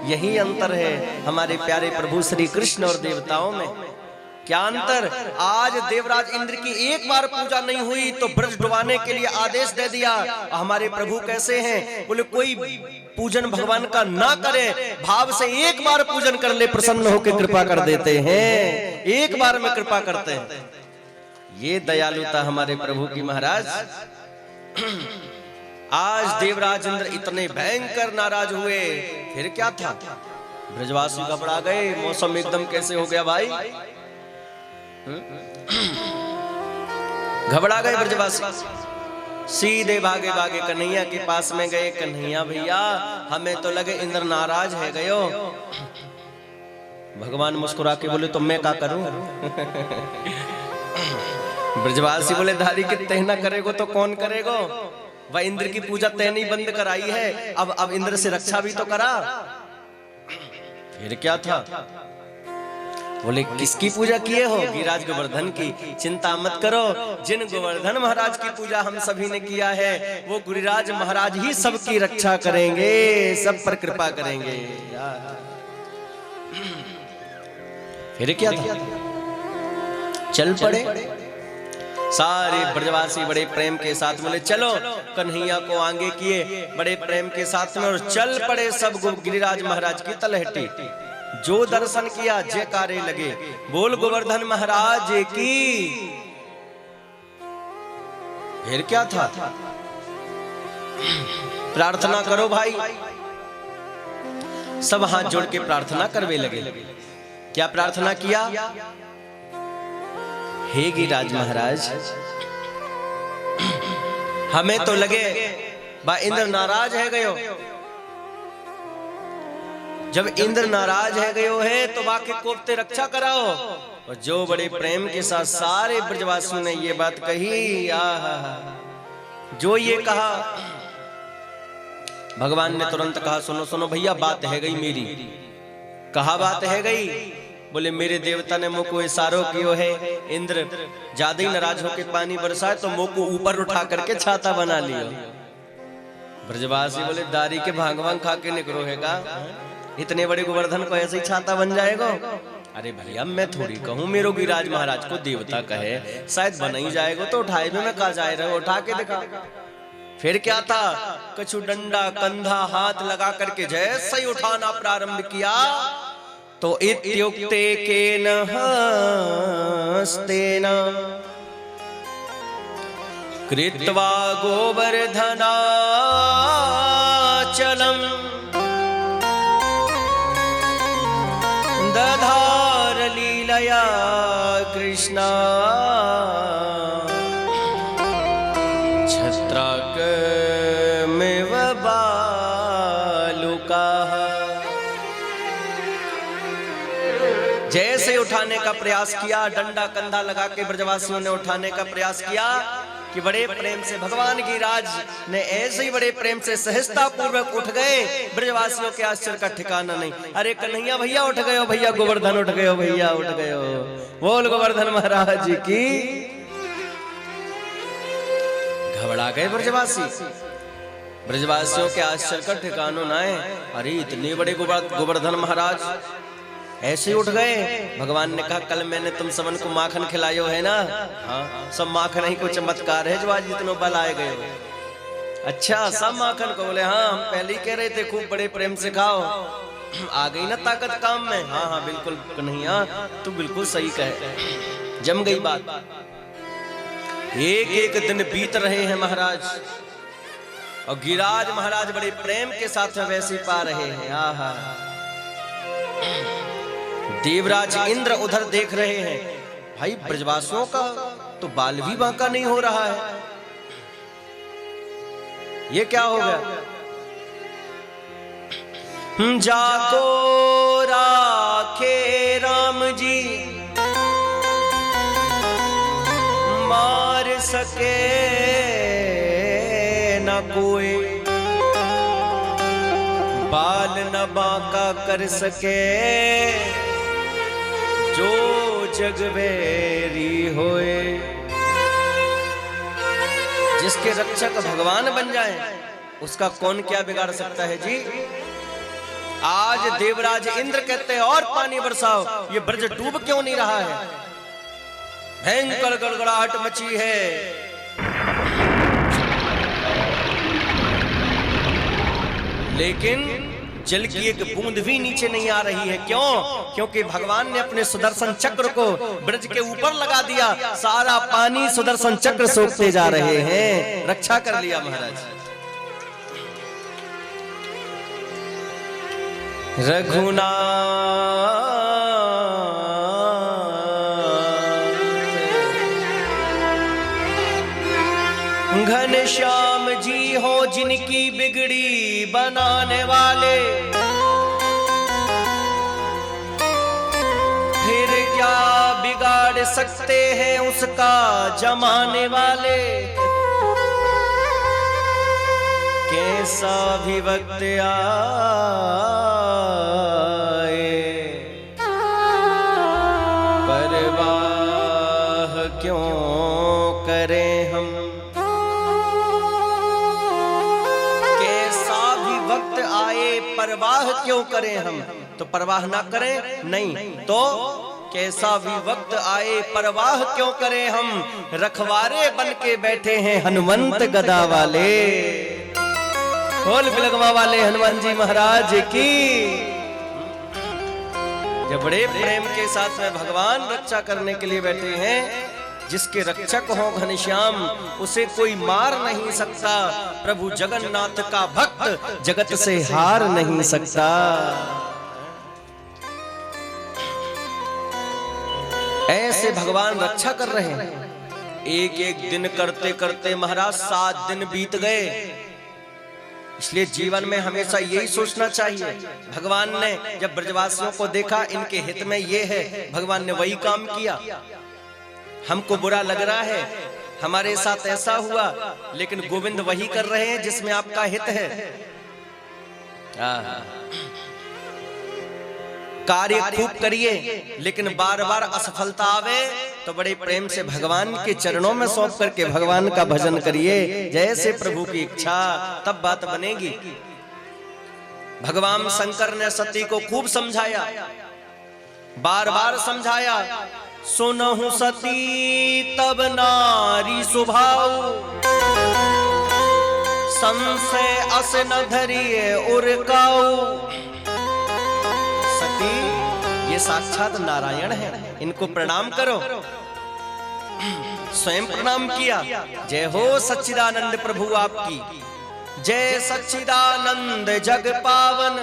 यही अंतर है हमारे प्यारे प्रभु श्री कृष्ण और देवताओं में। क्या अंतर? आज देवराज इंद्र की एक बार पूजा नहीं हुई तो ब्रज डुबाने के लिए आदेश दे दिया। हमारे प्रभु कैसे हैं? बोले कोई पूजन भगवान का ना करे, भाव से एक बार पूजन कर ले, प्रसन्न होकर कृपा कर देते हैं, एक बार में कृपा करते हैं। ये दयालुता हमारे प्रभु की। महाराज, आज देवराज इंद्र इतने भयंकर नाराज हुए। फिर क्या था? ब्रजवासी घबरा गए। मौसम एकदम कैसे हो गया भाई? घबरा गए ब्रजवासी, सीधे भागे भागे कन्हैया के पास में गए। कन्हैया भैया, हमें तो लगे इंद्र नाराज है गयो। भगवान मुस्कुरा के बोले तो मैं क्या करूं? ब्रजवासी बोले धारी के तय ना करेगो तो कौन करेगो? वह इंद्र की पूजा तय नहीं बंद कराई है, अब इंद्र से रक्षा भी तो करा। फिर क्या था? बोले किसकी पूजा किए हो? गिरिराज गोवर्धन की। चिंता मत करो, जिन गोवर्धन महाराज की पूजा हम सभी ने किया है वो गिरिराज महाराज ही सबकी रक्षा करेंगे, सब पर कृपा करेंगे। फिर क्या था? चल पड़े सारे ब्रजवासी बड़े प्रेम के साथ बोले चलो। कन्हैया को आगे किए बड़े प्रेम के साथ में और चल पड़े सब गिरिराज महाराज की तलहटी। जो दर्शन किया जयकारे लगे, बोल गोवर्धन महाराज की। फिर क्या था? प्रार्थना करो भाई। सब हाथ जोड़ के प्रार्थना करवे लगे। क्या प्रार्थना किया? हे गिरिराज महाराज, हमें तो लगे बा इंद्र नाराज है गयो। जब इंद्र नाराज है गयो है तो बाकी कोफ्ते रक्षा कराओ। और जो बड़े प्रेम के साथ सारे ब्रजवासियों ने ये बात कही, जो ये कहा, भगवान ने तुरंत कहा, सुनो सुनो भैया, बात है गई मेरी। कहा बात है गई? बोले मेरे देवता ने मुझको इशारो कियो है, इंद्र ज्यादा ही नाराज होके पानी बरसाए तो मुझको ऊपर उठा करके छाता बना लियो। ब्रजवासी बोले दारी के भांग भांग खा के निकलो हैगा, इतने बड़े गोवर्धन को ऐसे ही छाता बन जाएगा? अरे भैया मैं थोड़ी कहूँ, मेरो गिरिराज महाराज को देवता कहे, शायद बन ही जाएगा तो उठाए भी मैं कहा जाए रहे, उठा के दिखा। फिर क्या था, कछु डंडा कंधा हाथ लगा करके जैसे ही उठाना प्रारंभ किया तो इत्युक्ते केन हस्तेन कृत्वा गोवर्धनाचलम् दधार लीलया कृष्णा छत्राकमिव बालुकाः। जैसे उठाने का प्रयास किया, डंडा कंधा लगा के ब्रजवासियों ने उठाने का प्रयास किया कि बड़े प्रेम से भगवान गिरिराज ने ऐसे ही बड़े प्रेम से सहजता पूर्वक उठ गए। ब्रजवासियों के आश्चर्य का ठिकाना नहीं। अरे कन्हैया भैया उठ गए हो, भैया गोवर्धन उठ गए हो, भैया उठ गए हो, बोल गोवर्धन महाराज जी की। घबरा गए ब्रजवासी, ब्रजवासियों के आश्चर्य का ठिकाना ना है। अरे इतने बड़े गोवर्धन महाराज ऐसे उठ गए। भगवान ने कहा कल मैंने तुम सबन को माखन खिलायो है ना, हाँ सब माखन ही को चमत्कार है जो आज इतनो बल आए गए हो। अच्छा सब माखन को? बोले हाँ हम पहले ही कह रहे थे खूब बड़े प्रेम से खाओ, आ गई ना ताकत काम में। हाँ हाँ बिल्कुल कन्हैया तू बिल्कुल सही कहे, जम गई बात। एक एक दिन बीत रहे हैं महाराज, और गिरिराज महाराज बड़े प्रेम के साथ वैसे पा रहे हैं। आहा, देवराज इंद्र उधर देख रहे हैं, भाई ब्रजवासियों का तो बाल भी बांका नहीं हो रहा है, ये क्या हो गया? जाको राखे राम जी मार सके न कोई, बाल न बांका कर सके जो जगवेरी होए। जिसके रक्षक भगवान बन जाए उसका कौन क्या बिगाड़ सकता है जी। आज देवराज इंद्र कहते हैं और पानी बरसाओ, ये ब्रज डूब क्यों नहीं रहा है? भयंकर गड़गड़ाहट मची है। लेकिन जल की एक बूंद भी नीचे नहीं आ रही है। क्यों? क्योंकि भगवान ने अपने सुदर्शन चक्र को ब्रज के ऊपर लगा दिया, सारा पानी सुदर्शन चक्र सोखते जा रहे हैं। रक्षा कर लिया महाराज। रघुनाथ घनश्याम जी हो जिनकी बिगड़ी बनाने वाले, फिर क्या बिगाड़ सकते हैं उसका जमाने वाले। कैसा भी वक्त आए परवाह क्यों करें हम, कैसा भी वक्त आए परवाह क्यों करें हम। तो परवाह ना करें नहीं तो कैसा भी वक्त आए परवाह क्यों करें हम, रखवारे बन के बैठे हैं हनुमंत गदा वाले। खोल बिलगवा वाले हनुमान जी महाराज की। जब बड़े प्रेम के साथ में भगवान रक्षा करने के लिए बैठे हैं जिसके रक्षक हो घनश्याम उसे कोई मार नहीं सकता। प्रभु जगन्नाथ का भक्त जगत से हार नहीं सकता। ऐसे भगवान रक्षा कर रहे हैं। एक एक दिन करते करते महाराज 7 दिन बीत गए। इसलिए जीवन में हमेशा यही सोचना चाहिए। भगवान ने जब ब्रजवासियों को देखा इनके हित में ये है, भगवान ने वही काम किया। हमको बुरा लग रहा है, हमारे साथ ऐसा हुआ, लेकिन गोविंद वही कर रहे हैं जिसमें आपका हित है। कार्य खूब करिए, लेकिन बार बार असफलता आवे तो बड़े प्रेम से भगवान के चरणों में सौंप करके भगवान का भजन करिए, जैसे प्रभु की इच्छा, तब बात बनेगी। भगवान शंकर ने सती को खूब समझाया, बार बार समझाया। सुनहु सती तब नारी स्वभाव, संशय अस न धरिए उरकाऊ। ये साक्षात नारायण है, इनको प्रणाम करो। स्वयं प्रणाम किया। जय हो सच्चिदानंद प्रभु आपकी, जय सच्चिदानंद जग पावन।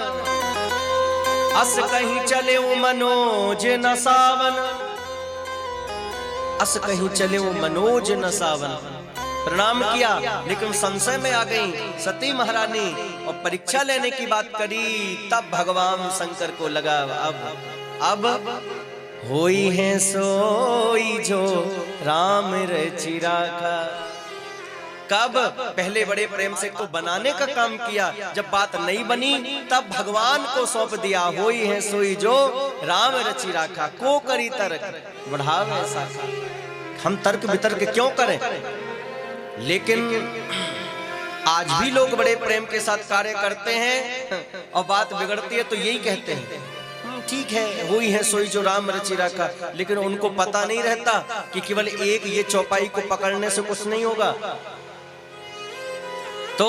अस कहीं चले मनोज न सावन, अस कहीं चले मनोज न सावन। प्रणाम किया, लेकिन संशय में आ गई सती महारानी और परीक्षा लेने की बात करी। तब भगवान शंकर को लगा अब होई है सोई जो राम रचि राखा। कब? पहले बड़े प्रेम से को बनाने का काम किया, जब बात नहीं बनी तब भगवान को सौंप दिया। होई है सोई जो राम रचि राखा, को करी तर्क बढ़ावे साखा। हम तर्क वितर्क क्यों करें? लेकिन आज भी लोग बड़े प्रेम के साथ कार्य करते हैं और बात बिगड़ती है तो यही कहते हैं ठीक है, वही है सोई जो राम रचि राखा। लेकिन उनको पता नहीं रहता कि केवल एक ये चौपाई को पकड़ने से कुछ नहीं होगा। तो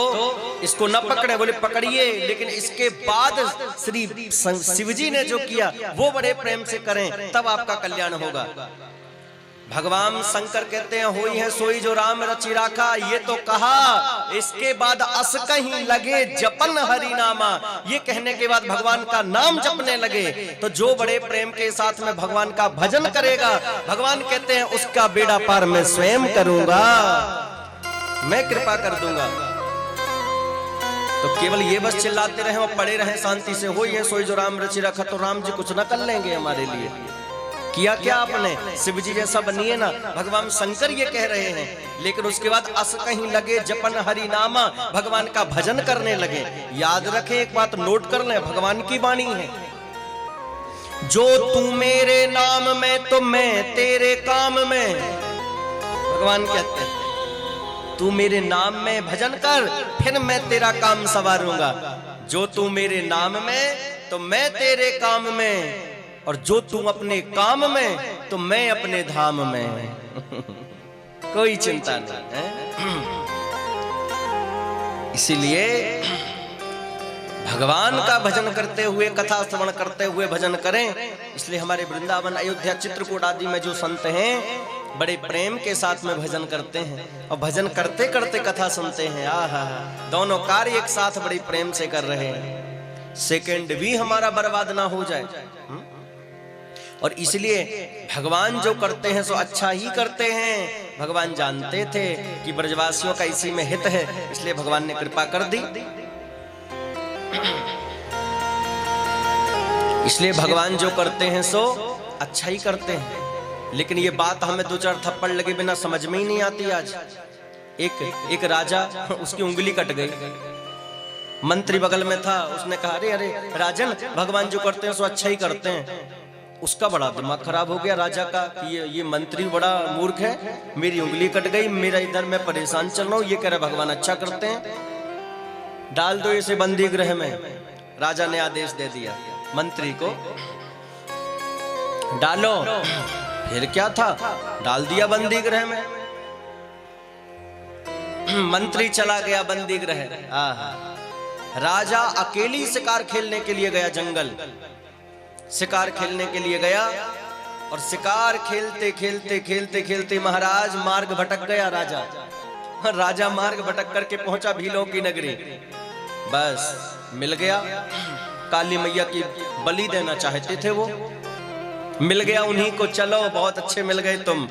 इसको न पकड़े, बोले पकड़िए, लेकिन इसके बाद श्री शिवजी ने जो किया वो बड़े प्रेम से करें, तब आपका कल्याण होगा। भगवान शंकर कहते हैं होई है सोई जो राम रचि राखा। ये तो कहा, इसके बाद अस कहीं लगे जपन हरि नामा। ये कहने के बाद भगवान का नाम जपने लगे। तो जो बड़े प्रेम के साथ में भगवान का भजन करेगा, भगवान कहते हैं उसका बेड़ा पार मैं स्वयं करूंगा, मैं कृपा कर दूंगा। तो केवल ये बस चिल्लाते रहे और पड़े रहे शांति से, होई है सोई जो राम रचि राखा, तो राम जी कुछ न कर लेंगे हमारे लिए। किया क्या आपने? शिव जी जैसा बनिए ना। भगवान शंकर ये कह रहे हैं, लेकिन उसके बाद अस कहीं लगे जपन हरि नामा, भगवान का भजन करने लगे। याद रखें, एक बात नोट कर लें, भगवान की वाणी है, जो तू मेरे नाम में तो मैं तेरे काम में। भगवान कहते हैं तू मेरे नाम में भजन कर, फिर मैं तेरा काम संवारूंगा। जो तू मेरे नाम में तो मैं तेरे काम में, और जो तू अपने काम में तो मैं अपने धाम में। कोई चिंता नहीं है। इसीलिए भगवान का भजन करते हुए, कथा श्रवण करते हुए भजन करें। इसलिए हमारे वृंदावन, अयोध्या, चित्रकूट आदि में जो संत हैं बड़े प्रेम के साथ में भजन करते हैं, और भजन करते करते कथा सुनते हैं। आहा, दोनों कार्य एक साथ बड़ी प्रेम से कर रहे हैं, सेकंड भी हमारा बर्बाद ना हो जाए। और इसलिए भगवान जो करते हैं सो अच्छा ही करते हैं। भगवान जानते थे कि ब्रजवासियों का इसी में हित है, इसलिए भगवान ने कृपा कर दी। इसलिए भगवान जो करते हैं सो अच्छा ही करते हैं। लेकिन ये बात हमें 2-4 थप्पड़ लगे बिना समझ में ही नहीं आती। आज एक राजा, उसकी उंगली कट गई, मंत्री बगल में था, उसने कहा अरे अरे राजन, भगवान जो करते हैं सो अच्छा ही करते हैं। उसका बड़ा दिमाग खराब हो गया राजा का कि ये मंत्री बड़ा मूर्ख है, मेरी उंगली कट गई, मेरा इधर मैं परेशान चल रहा हूं, ये कह रहा भगवान अच्छा करते हैं, डाल दो इसे बंदी गृह में। राजा ने आदेश दे दिया मंत्री को, डालो। फिर क्या था, डाल दिया बंदी गृह में। मंत्री चला गया बंदी गृह। राजा अकेली शिकार खेलने के लिए गया, जंगल शिकार खेलने के लिए गया। और शिकार खेलते खेलते खेलते खेलते महाराज मार्ग भटक गया। राजा मार्ग भटक करके पहुंचा भीलों की नगरी। बस मिल गया, काली मैया की बलि देना चाहते थे वो, मिल गया उन्हीं को। चलो बहुत अच्छे मिल गए तुम।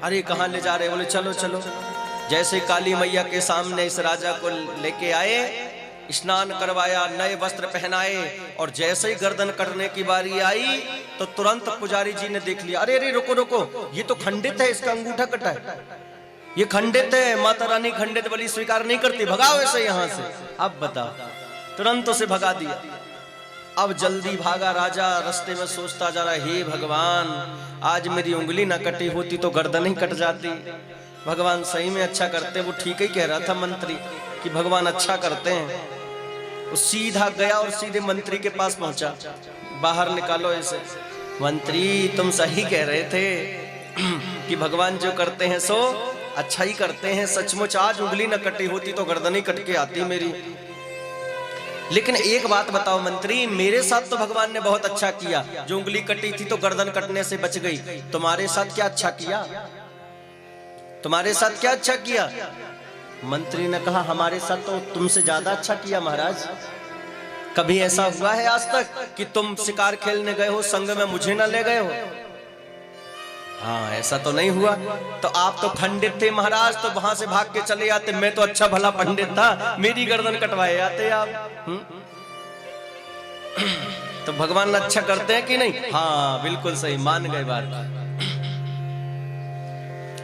अरे कहाँ ले जा रहे? बोले चलो चलो। जैसे काली मैया के सामने इस राजा को लेके आए, स्नान करवाया, नए वस्त्र पहनाए, और जैसे ही गर्दन कटने की बारी आई तो तुरंत पुजारी जी ने देख लिया। अरे अरे रुको रुको, ये तो खंडित है, इसका अंगूठा कटा है, ये खंडित है। माता रानी खंडित बलि स्वीकार नहीं करती, भगाओ इसे यहाँ से। अब बताओ, तुरंत उसे भगा दिया। अब जल्दी भागा राजा, रास्ते में सोचता जा रहा, हे भगवान, आज मेरी उंगली ना कटी होती तो गर्दन ही कट जाती। भगवान सही में अच्छा करते, वो ठीक ही कह रहा था मंत्री कि भगवान अच्छा करते हैं। वो सीधा गया और सीधे मंत्री के पास पहुंचा। बाहर निकालो इसे। मंत्री तुम सही कह रहे थे कि भगवान जो करते हैं सो अच्छा ही करते हैं। सचमुच आज उंगली न कटी होती तो गर्दन ही कट के आती मेरी। लेकिन एक बात बताओ मंत्री, मेरे साथ तो भगवान ने बहुत अच्छा किया, जो उंगली कटी थी तो गर्दन कटने से बच गई। तुम्हारे साथ क्या अच्छा किया? तुम्हारे साथ क्या अच्छा किया? मंत्री ने कहा, हमारे साथ तो तुमसे ज्यादा अच्छा किया महाराज। कभी ऐसा हुआ है आज तक कि तुम शिकार खेलने गए हो, संग में मुझे ना ले गए हो? हाँ, ऐसा तो नहीं हुआ। तो आप तो खंडित थे महाराज, तो वहां से भाग के चले आते। मैं तो अच्छा भला पंडित था, मेरी गर्दन कटवाए आते आप। तो भगवान अच्छा करते हैं कि नहीं? हाँ बिल्कुल सही, मान गए बात।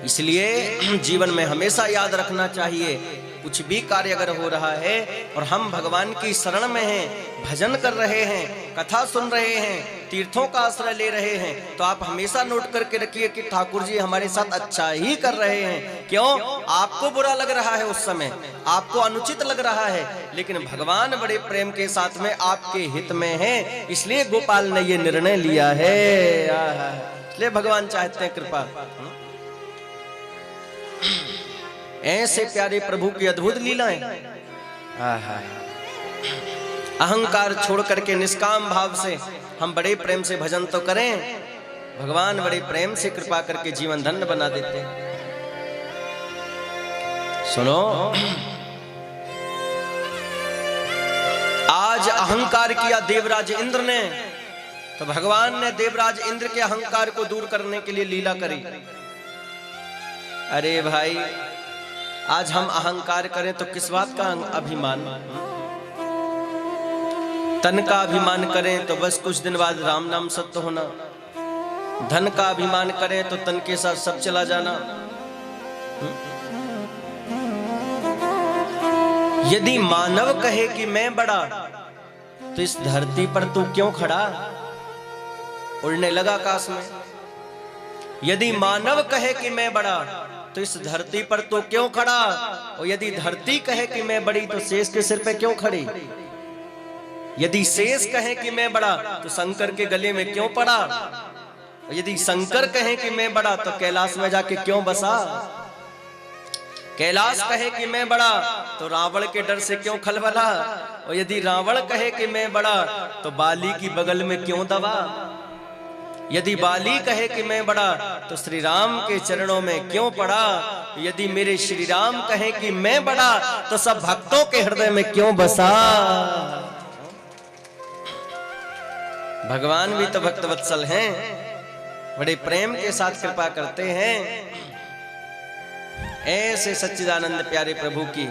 इसलिए जीवन में हमेशा याद रखना चाहिए, कुछ भी कार्य अगर हो रहा है और हम भगवान की शरण में हैं, भजन कर रहे हैं, कथा सुन रहे हैं, तीर्थों का आश्रय ले रहे हैं, तो आप हमेशा नोट करके रखिए कि ठाकुर जी हमारे साथ अच्छा ही कर रहे हैं। क्यों? आपको बुरा लग रहा है उस समय, आपको अनुचित लग रहा है, लेकिन भगवान बड़े प्रेम के साथ में आपके हित में है, इसलिए गोपाल ने ये निर्णय लिया है। इसलिए भगवान चाहते हैं कृपा। ऐसे प्यारे प्रभु की अद्भुत लीलाएं। अहंकार छोड़ करके निष्काम भाव से हम बड़े प्रेम से भजन तो करें, भगवान बड़े प्रेम से कृपा करके जीवन धन्य बना देते हैं। सुनो, आज अहंकार किया देवराज इंद्र ने, तो भगवान ने देवराज इंद्र के अहंकार को दूर करने के लिए लीला करी। अरे भाई, आज हम अहंकार करें तो किस बात का अभिमान? तन का अभिमान करें तो बस कुछ दिन बाद राम नाम सत्य होना, धन का अभिमान करें तो तन के साथ सब चला जाना। यदि मानव कहे कि मैं बड़ा, तो इस धरती पर तू क्यों खड़ा? उड़ने लगा आकाश में। यदि मानव कहे कि मैं बड़ा, तो इस धरती पर तो क्यों खड़ा? और यदि धरती कहे कि मैं बड़ी, तो शेष के सिर पे क्यों खड़ी? यदि शेष कहे कि मैं बड़ा, तो शंकर के गले में क्यों पड़ा? और यदि शंकर कहे कि मैं बड़ा, तो कैलाश में जाके क्यों बसा? कैलाश कहे कि मैं बड़ा, तो रावण के डर से क्यों खलबला? और यदि रावण कहे कि मैं बड़ा, तो बाली की बगल में क्यों दबा? यदि बाली कहे कि मैं बड़ा, तो श्री राम के चरणों में क्यों पड़ा? यदि मेरे श्री राम कहे कि मैं बड़ा, तो सब भक्तों के हृदय में क्यों बसा? भगवान भी तो भक्त वत्सल हैं, बड़े प्रेम के साथ कृपा करते हैं। ऐसे सच्चिदानंद प्यारे प्रभु की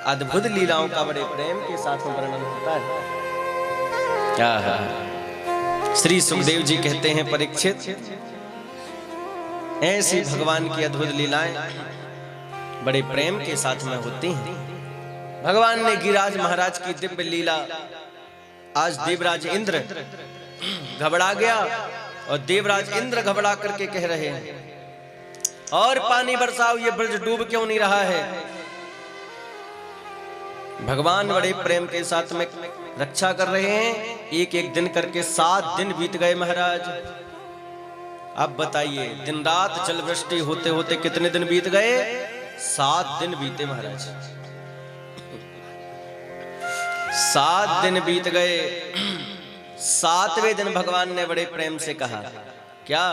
अद्भुत लीलाओं का बड़े प्रेम के साथ वर्णन होता है। क्या है? श्री सुखदेव जी कहते हैं, परीक्षित, ऐसी भगवान की अद्भुत लीलाएं बड़े प्रेम के साथ में होती हैं। भगवान ने गिरिराज महाराज की दिव्य लीला, आज देवराज इंद्र घबरा गया, और देवराज इंद्र घबरा करके कह रहे हैं, और पानी बरसाओ, ये ब्रज डूब क्यों नहीं रहा है? भगवान बड़े प्रेम के साथ में रक्षा कर रहे हैं। एक एक दिन करके 7 दिन बीत गए महाराज। अब बताइए, दिन रात जल वृष्टि होते होते कितने दिन बीत गए? 7 दिन बीते महाराज। 7 दिन बीत गए। 7वें दिन भगवान ने बड़े प्रेम से कहा, क्या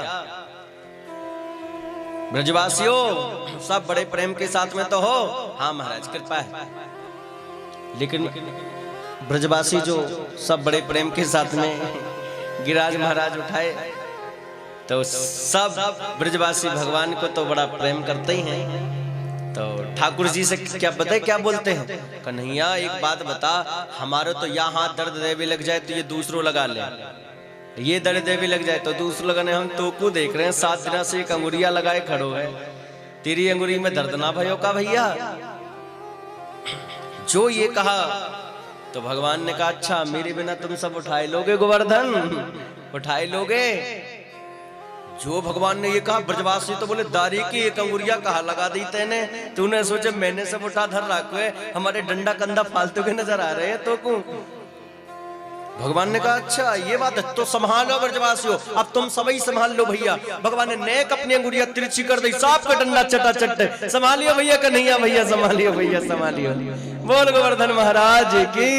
ब्रजवासियों सब बड़े प्रेम के साथ में तो हो? हाँ महाराज कृपा है। लेकिन ब्रजवासी जो सब बड़े प्रेम के साथ में गिरिराज महाराज उठाए तो सब ब्रजवासी भगवान को तो बड़ा प्रेम करते ही हैं। तो ठाकुर जी से क्या बताए, क्या बोलते हैं? कन्हैया एक बात बता, हमारे तो यहाँ हाथ दर्द देवी लग जाए तो ये दूसरों लगा ले, ये दर्द देवी लग जाए तो दूसरों लगाने। हम तो को देख रहे हैं 7 दिन से एक अंगुरिया लगाए खड़ो है, तेरी अंगुरी में दर्द ना भयो का भैया? जो ये कहा तो भगवान ने कहा अच्छा मेरे बिना तुम सब उठाए लोगे गोवर्धन, उठाए लोगे? जो भगवान ने ये कहा ब्रजवासी तो बोले दारी की एक अंगुरिया कहा लगा दी तेने, तूने सोचे मैंने सब उठा धर रखे, हमारे डंडा कंधा फालतू के नजर आ रहे हैं तो को। भगवान ने कहा अच्छा ये बात है तो संभालो ब्रजवासियों, अब तुम सभी संभाल लो भैया। भगवान ने नेक अपनी अंगुरिया तिरछी कर दी, सांप का डंडा चटा चट, संभालियो भैया कन्हैया भैया, संभालियो भैया संभालियो। बोल गोवर्धन महाराज की।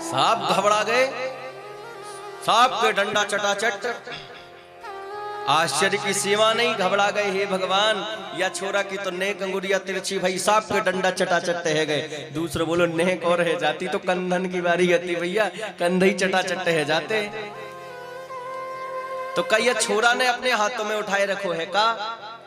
सांप घबरा गए, सांप के डंडा चटाचट, आश्चर्य की सीमा नहीं, घबरा गए। हे भगवान या छोरा की तो नेक अंगुरिया तिरछी भाई, सांप के डंडा चटाचट है गए। दूसरे बोलो नेक और है जाती तो कंधन की बारी आती भैया, कंधे ही चटाचट है जाते। तो कई छोरा ने अपने हाथों में उठाए रखो है का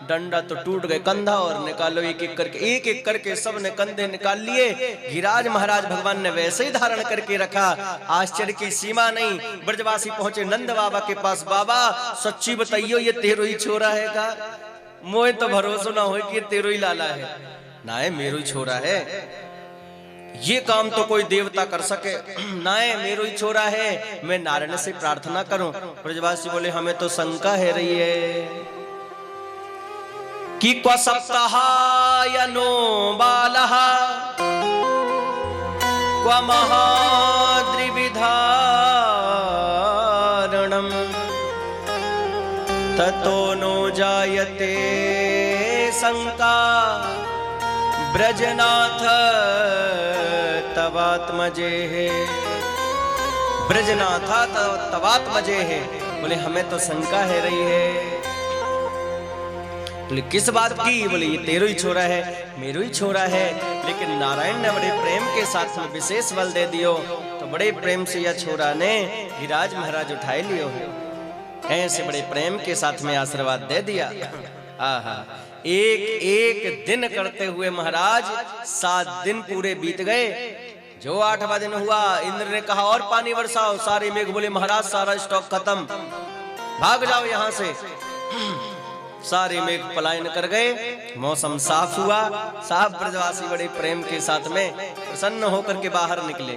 डंडा, तो टूट गए कंधा और निकालो एक एक करके सब ने कंधे निकाल लिए। गिरिराज महाराज भगवान ने वैसे ही धारण करके रखा, आश्चर्य की सीमा नहीं। ब्रजवासी पहुंचे नंद बाबा के पास, बाबा सच्ची बताइयो ये तेरो ही छोरा है का? मोहे तो भरोसा ना हो कि तेरो ही लाला है ना, है मेरो ही छोरा है, ये काम तो कोई देवता कर सके ना, है मेरो ही छोरा है, मैं नारायण से प्रार्थना करूं। ब्रजवासी बोले हमें तो शंका है रही है कि क्व सप्ताहायनो बालः क्व महाद्रिविधारणम् ततो नो जायते शंका ब्रजनाथ तवात्मजे है। ब्रजनाथ तवात्मजे है, बोले हमें तो शंका है रही है। बोले किस बात की? बोले ये तेरो ही छोरा है, मेरो ही छोरा है, लेकिन नारायण ने बड़े प्रेम के साथ में विशेष बल दे दियो, तो बड़े प्रेम से यह छोरा ने गिरिराज महाराज उठाए लियो है, ऐसे बड़े प्रेम के साथ में आशीर्वाद दे दिया। आहा, एक एक दिन करते हुए महाराज 7 दिन पूरे बीत गए। जो 8वां दिन हुआ, इंद्र ने कहा और पानी बरसाओ, सारे मेघ बोले महाराज सारा स्टॉक खत्म, भाग जाओ यहां से। सारे मेघ पलायन कर गए, मौसम साफ हुआ, साफ। ब्रजवासी बड़े प्रेम के साथ में प्रसन्न होकर के बाहर निकले।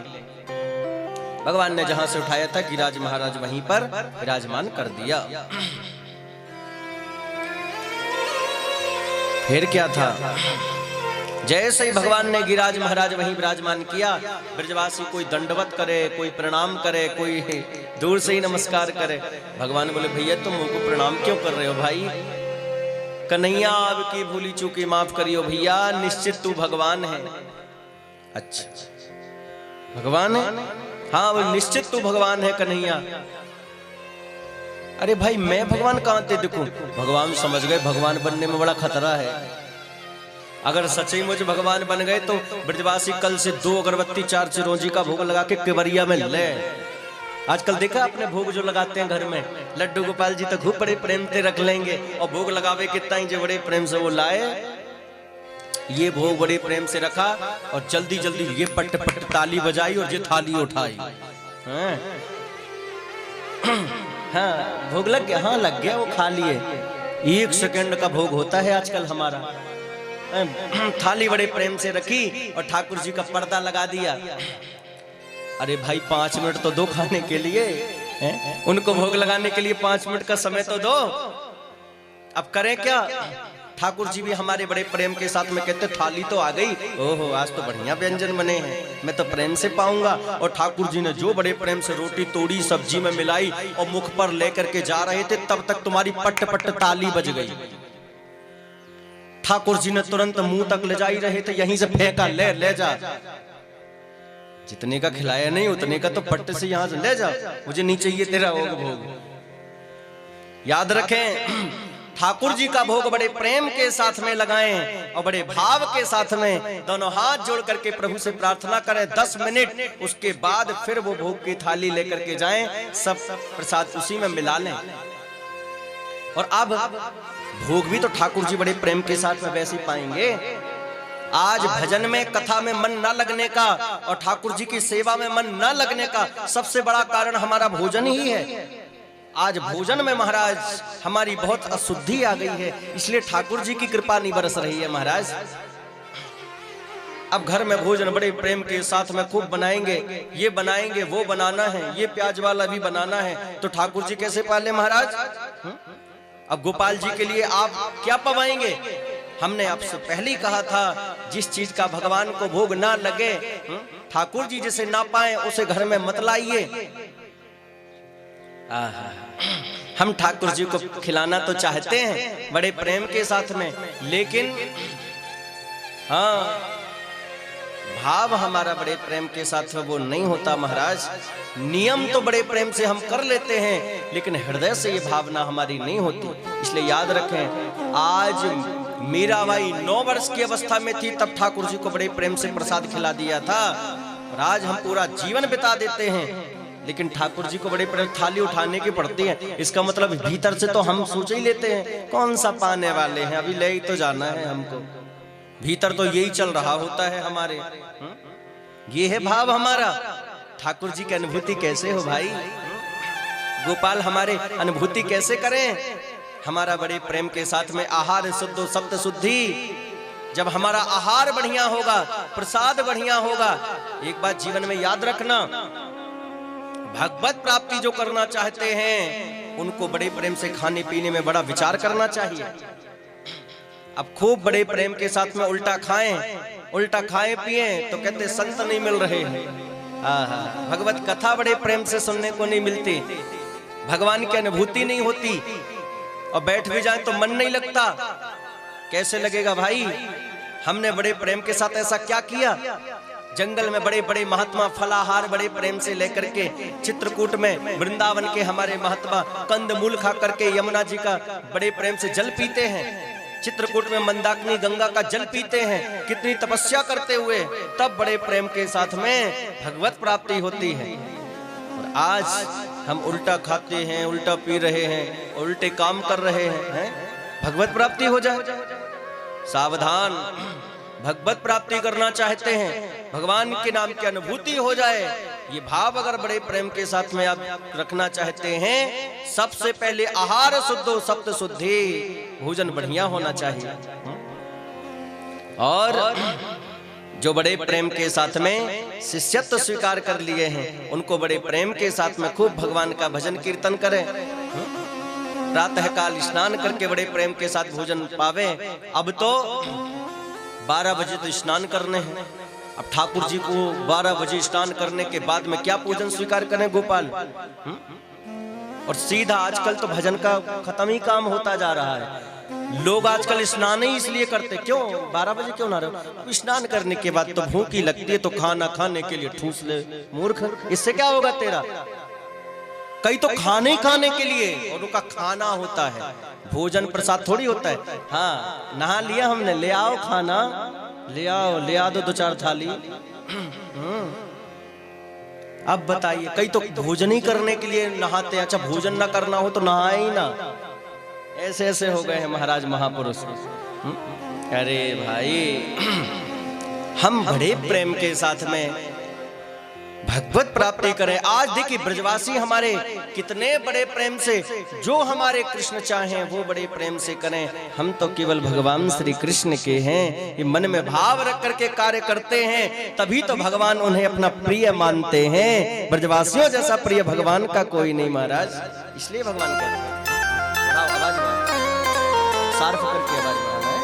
भगवान ने जहां से उठाया था गिरिराज महाराज वहीं पर विराजमान कर दिया। फिर क्या था, जैसे ही भगवान ने गिरिराज महाराज वहीं विराजमान किया, ब्रजवासी कोई दंडवत करे, कोई प्रणाम करे, कोई दूर से ही नमस्कार करे। भगवान बोले भैया तुम मुझको प्रणाम क्यों कर रहे हो भाई? कन्हैया अब की भूली चूकी माफ करियो भैया, निश्चित तू भगवान है। अच्छा भगवान है? हाँ वो निश्चित तू भगवान है कन्हैया। अरे भाई मैं भगवान कहां ते देखूं? भगवान समझ गए भगवान बनने में बड़ा खतरा है। अगर सच्ची मुझे भगवान बन गए तो ब्रजवासी कल से 2 अगरबत्ती 4 चिरौंजी का भोग लगा के केवरिया में ले। आजकल देखा अपने भोग जो लगाते हैं घर में, लड्डू गोपाल जी तो खूब बड़े प्रेम से रख लेंगे और भोग लगावे कितना ही जो बड़े प्रेम से वो लाए। ये भोग बड़े प्रेम से रखा और जल्दी जल्दी ये पट पट ताली बजाई और ये थाली उठाई। हाँ भोग लग गया, हाँ लग गया, वो खा लिए। 1 सेकंड का भोग होता है आजकल हमारा। थाली बड़े प्रेम से रखी और ठाकुर जी का पर्दा लगा दिया। अरे भाई 5 मिनट तो दो खाने के लिए, उनको भोग लगाने के लिए 5 मिनट का समय तो दो। अब करें क्या? ठाकुर जी भी हमारे बड़े प्रेम के साथ में कहते थाली तो आ गई, ओहो आज तो बढ़िया व्यंजन बने हैं, मैं तो प्रेम से पाऊंगा। और ठाकुर जी ने जो बड़े प्रेम से रोटी तोड़ी, सब्जी में मिलाई और मुख पर लेकर के जा रहे थे, तब तक तुम्हारी पट पट ताली बज गई। ठाकुर जी ने तुरंत मुंह तक ले जा ही रहे थे, यहीं से फेंका, ले जा, जितने का खिलाया नहीं उतने का तो पट्टे से यहाँ से ले जा, मुझे नहीं चाहिए तेरा भोग। याद रखें, ठाकुर जी का भोग बड़े प्रेम के साथ में लगाएं और बड़े भाव के साथ में दोनों हाथ जोड़ करके प्रभु से प्रार्थना करें 10 मिनट, उसके बाद फिर वो भोग की थाली लेकर के जाएं, सब प्रसाद उसी में मिला लें। और अब भोग भी तो ठाकुर जी बड़े प्रेम के साथ में वैसे पाएंगे। आज भजन में कथा में मन न लगने का और ठाकुर जी की सेवा में मन न लगने का सबसे बड़ा कारण हमारा भोजन ही है। आज भोजन में महाराज हमारी बहुत अशुद्धि आ गई है, इसलिए ठाकुर जी की कृपा नहीं बरस रही है महाराज। अब घर में भोजन बड़े प्रेम के साथ में खूब बनाएंगे, ये बनाएंगे, वो बनाना है, ये प्याज वाला भी बनाना है, तो ठाकुर जी कैसे पाले महाराज? अब गोपाल जी के लिए आप क्या पवाएंगे? हमने आपसे पहले ही कहा था, जिस चीज का भगवान को भोग ना लगे, ठाकुर जी जिसे ना पाए उसे घर में मत लाइए। हम ठाकुर जी को खिलाना तो चाहते हैं बड़े प्रेम के साथ में, लेकिन हाँ, भाव हमारा बड़े प्रेम के साथ में वो नहीं होता महाराज। नियम तो बड़े प्रेम से हम कर लेते हैं, लेकिन हृदय से ये भावना हमारी नहीं होती। इसलिए याद रखें, आज मीराबाई 9 वर्ष की अवस्था में थी, तब ठाकुर जी को बड़े प्रेम से प्रसाद खिला दिया था। और आज हम पूरा जीवन बिता देते हैं, लेकिन ठाकुर जी को बड़े प्रेम थाली उठाने की पड़ती है। इसका मतलब भीतर से तो हम सोच ही लेते हैं कौन सा पाने वाले हैं, अभी ले ही तो जाना है हमको। भीतर तो यही चल रहा होता है हमारे। ये है भाव हमारा। ठाकुर जी की अनुभूति कैसे हो भाई? गोपाल हमारे अनुभूति कैसे करें? हमारा बड़े प्रेम के साथ में आहार शुद्ध सप्त शुद्धि। जब हमारा आहार बढ़िया होगा, प्रसाद बढ़िया होगा, एक बात जीवन में याद रखना, भगवत प्राप्ति जो करना चाहते हैं उनको बड़े प्रेम से खाने पीने में बड़ा विचार करना चाहिए। अब खूब बड़े प्रेम के साथ में उल्टा खाएं पिए तो कहते संत नहीं मिल रहे हैं। भगवत कथा बड़े प्रेम से सुनने को नहीं मिलती, भगवान की अनुभूति नहीं होती, और बैठ भी जाए तो मन नहीं लगता। कैसे लगेगा भाई? हमने बड़े प्रेम के साथ ऐसा क्या किया? जंगल में बड़े बड़े महात्मा फलाहार बड़े प्रेम से लेकर के, चित्रकूट में वृंदावन के हमारे महात्मा कंद मूल खा करके यमुना जी का बड़े प्रेम से जल पीते हैं, चित्रकूट में मंदाकिनी गंगा का जल पीते हैं, कितनी तपस्या करते हुए, तब बड़े प्रेम के साथ में भगवत प्राप्ति होती है। और आज हम उल्टा खाते हैं, उल्टा पी रहे हैं, उल्टे काम कर रहे हैं, भगवत प्राप्ति हो जाए। सावधान, भगवत प्राप्ति करना चाहते हैं, भगवान के नाम की अनुभूति हो जाए, ये भाव अगर बड़े प्रेम के साथ में आप रखना चाहते हैं, सबसे पहले आहार शुद्ध सप्त शुद्धि, भोजन बढ़िया होना चाहिए। और जो बड़े प्रेम के साथ में शिष्यत्व स्वीकार कर लिए हैं, उनको बड़े प्रेम के साथ में खूब भगवान का भजन कीर्तन करें, प्रातः काल स्नान करके बड़े प्रेम के साथ भोजन पावे। अब तो 12 बजे तो स्नान करने हैं। अब ठाकुर जी को 12 बजे स्नान करने के बाद में क्या भोजन स्वीकार करें गोपाल? और सीधा आजकल तो भजन का खत्म ही काम होता जा रहा है। लोग आजकल स्नान ही इसलिए करते, क्यों 12 बजे क्यों ना रहो? स्नान करने के बाद तो भूख ही लगती है, तो खाना खाने के लिए ठूस ले। मूर्ख, इससे क्या होगा तेरा? कई तो खाने के लिए, और उनका खाना होता है, भोजन प्रसाद थोड़ी होता है। हाँ, नहा लिया हमने, ले आओ खाना, ले आ दो 2-4 थाली। अब बताइए, कई तो भोजन ही करने के लिए नहाते। अच्छा, भोजन ना करना हो तो नहाए ही ना। ऐसे ऐसे हो गए हैं महाराज महापुरुष। अरे भाई, हम बड़े प्रेम के साथ में भगवत प्राप्ति करें। आज देखिए, ब्रजवासी हमारे कितने बड़े प्रेम से जो हमारे कृष्ण चाहें वो बड़े प्रेम से करें। हम तो केवल भगवान श्री कृष्ण के हैं, ये मन में भाव रख करके कार्य करते हैं, तभी तो भगवान उन्हें अपना प्रिय मानते हैं। ब्रजवासियों जैसा प्रिय भगवान का कोई नहीं महाराज। इसलिए भगवान कहते हैं, आवाज सार्फ करके आवाज बढ़ाना है।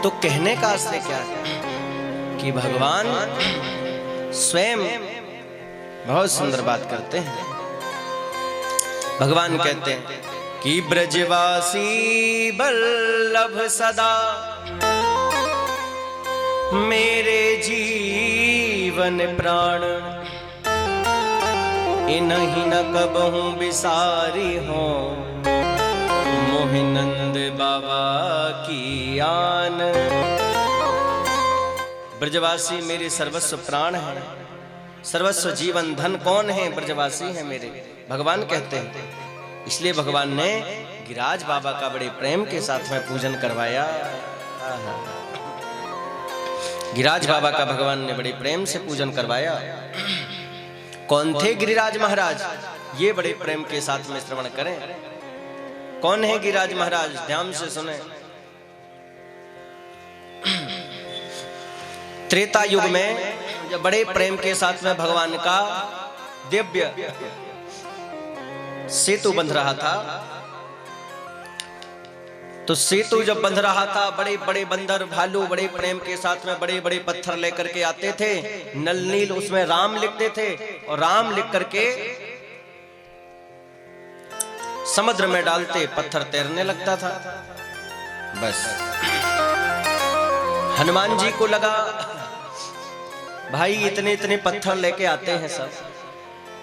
तो कहने का आशय क्या है कि भगवान स्वयं बहुत सुंदर बात करते हैं। भगवान कहते हैं कि ब्रजवासी बल्लभ सदा मेरे जीवन प्राण, इन्हीं न कबहू बिसारी हो मोहिनंद बाबा की आन। ब्रजवासी मेरे सर्वस्व प्राण है, सर्वस्व जीवन धन कौन है? ब्रजवासी है मेरे, भगवान कहते हैं। इसलिए भगवान ने गिरिराज बाबा का बड़े प्रेम के साथ में पूजन करवाया। गिरिराज बाबा का भगवान ने बड़े प्रेम से पूजन करवाया। कौन थे गिरिराज महाराज? ये बड़े प्रेम के साथ में श्रवण करें। कौन है गिरिराज महाराज? ध्यान से सुने। त्रेता युग में जब बड़े प्रेम के साथ में भगवान का दिव्य सेतु बंध रहा था, तो सेतु जब बंध रहा था, बड़े बड़े बंदर भालू बड़े प्रेम के साथ में बड़े बड़े पत्थर लेकर के आते थे। नल नील उसमें राम लिखते थे और राम लिख करके समुद्र में डालते, पत्थर तैरने लगता था। बस हनुमान जी को लगा भाई इतने इतने पत्थर लेके आते हैं सब,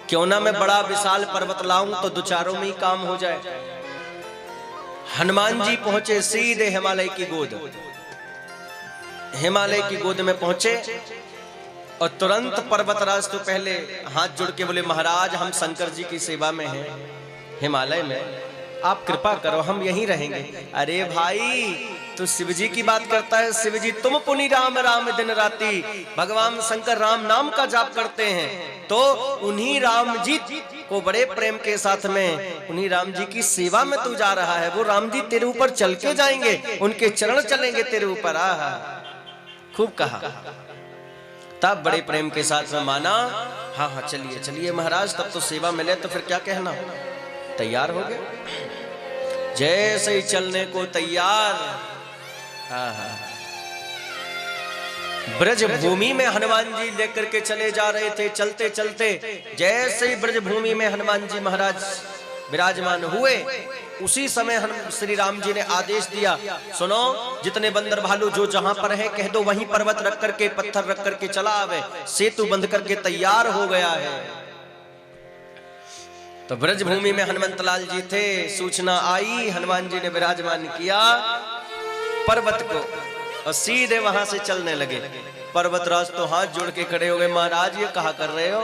क्यों ना मैं बड़ा विशाल पर्वत लाऊं तो दो चारों में ही काम हो जाए। हनुमान जी पहुंचे सीधे हिमालय की गोद। हिमालय की गोद में पहुंचे और तुरंत पर्वतराज तो पहले हाथ जोड़ के बोले, महाराज हम शंकर जी की सेवा में हैं हिमालय में, आप कृपा करो हम यहीं रहेंगे। अरे भाई तू शिव जी की बात करता है, शिव जी तुम पुनि राम राम दिन राती, भगवान शंकर राम नाम का जाप करते हैं, तो उन्हीं राम जी को बड़े प्रेम के साथ में उन्हीं राम जी की सेवा में तू जा रहा है। वो राम जी तेरे ऊपर चल के जाएंगे, उनके चरण चलेंगे तेरे ऊपर। खूब कहा। तब बड़े प्रेम के साथ में माना, हाँ हाँ चलिए चलिए महाराज, तब तो सेवा मिले तो फिर क्या कहना। तैयार हो गए, जैसे ही चलने को तैयार। ब्रज भूमि में हनुमान जी लेकर के चले जा रहे थे। चलते चलते जैसे ही ब्रज भूमि में हनुमान जी महाराज विराजमान हुए, उसी समय श्री राम जी ने आदेश दिया, सुनो जितने बंदर भालू जो जहां पर है कह दो वहीं पर्वत रख करके पत्थर रख करके चला आवे, सेतु बंध करके तैयार हो गया है। तो ब्रज भूमि में हनुमंत लाल जी थे, सूचना आई, हनुमान जी ने विराजमान किया पर्वत को और सीधे वहां से चलने लगे। पर्वतराज तो हाथ जोड़ के खड़े हो गए, महाराज ये कहा कर रहे हो?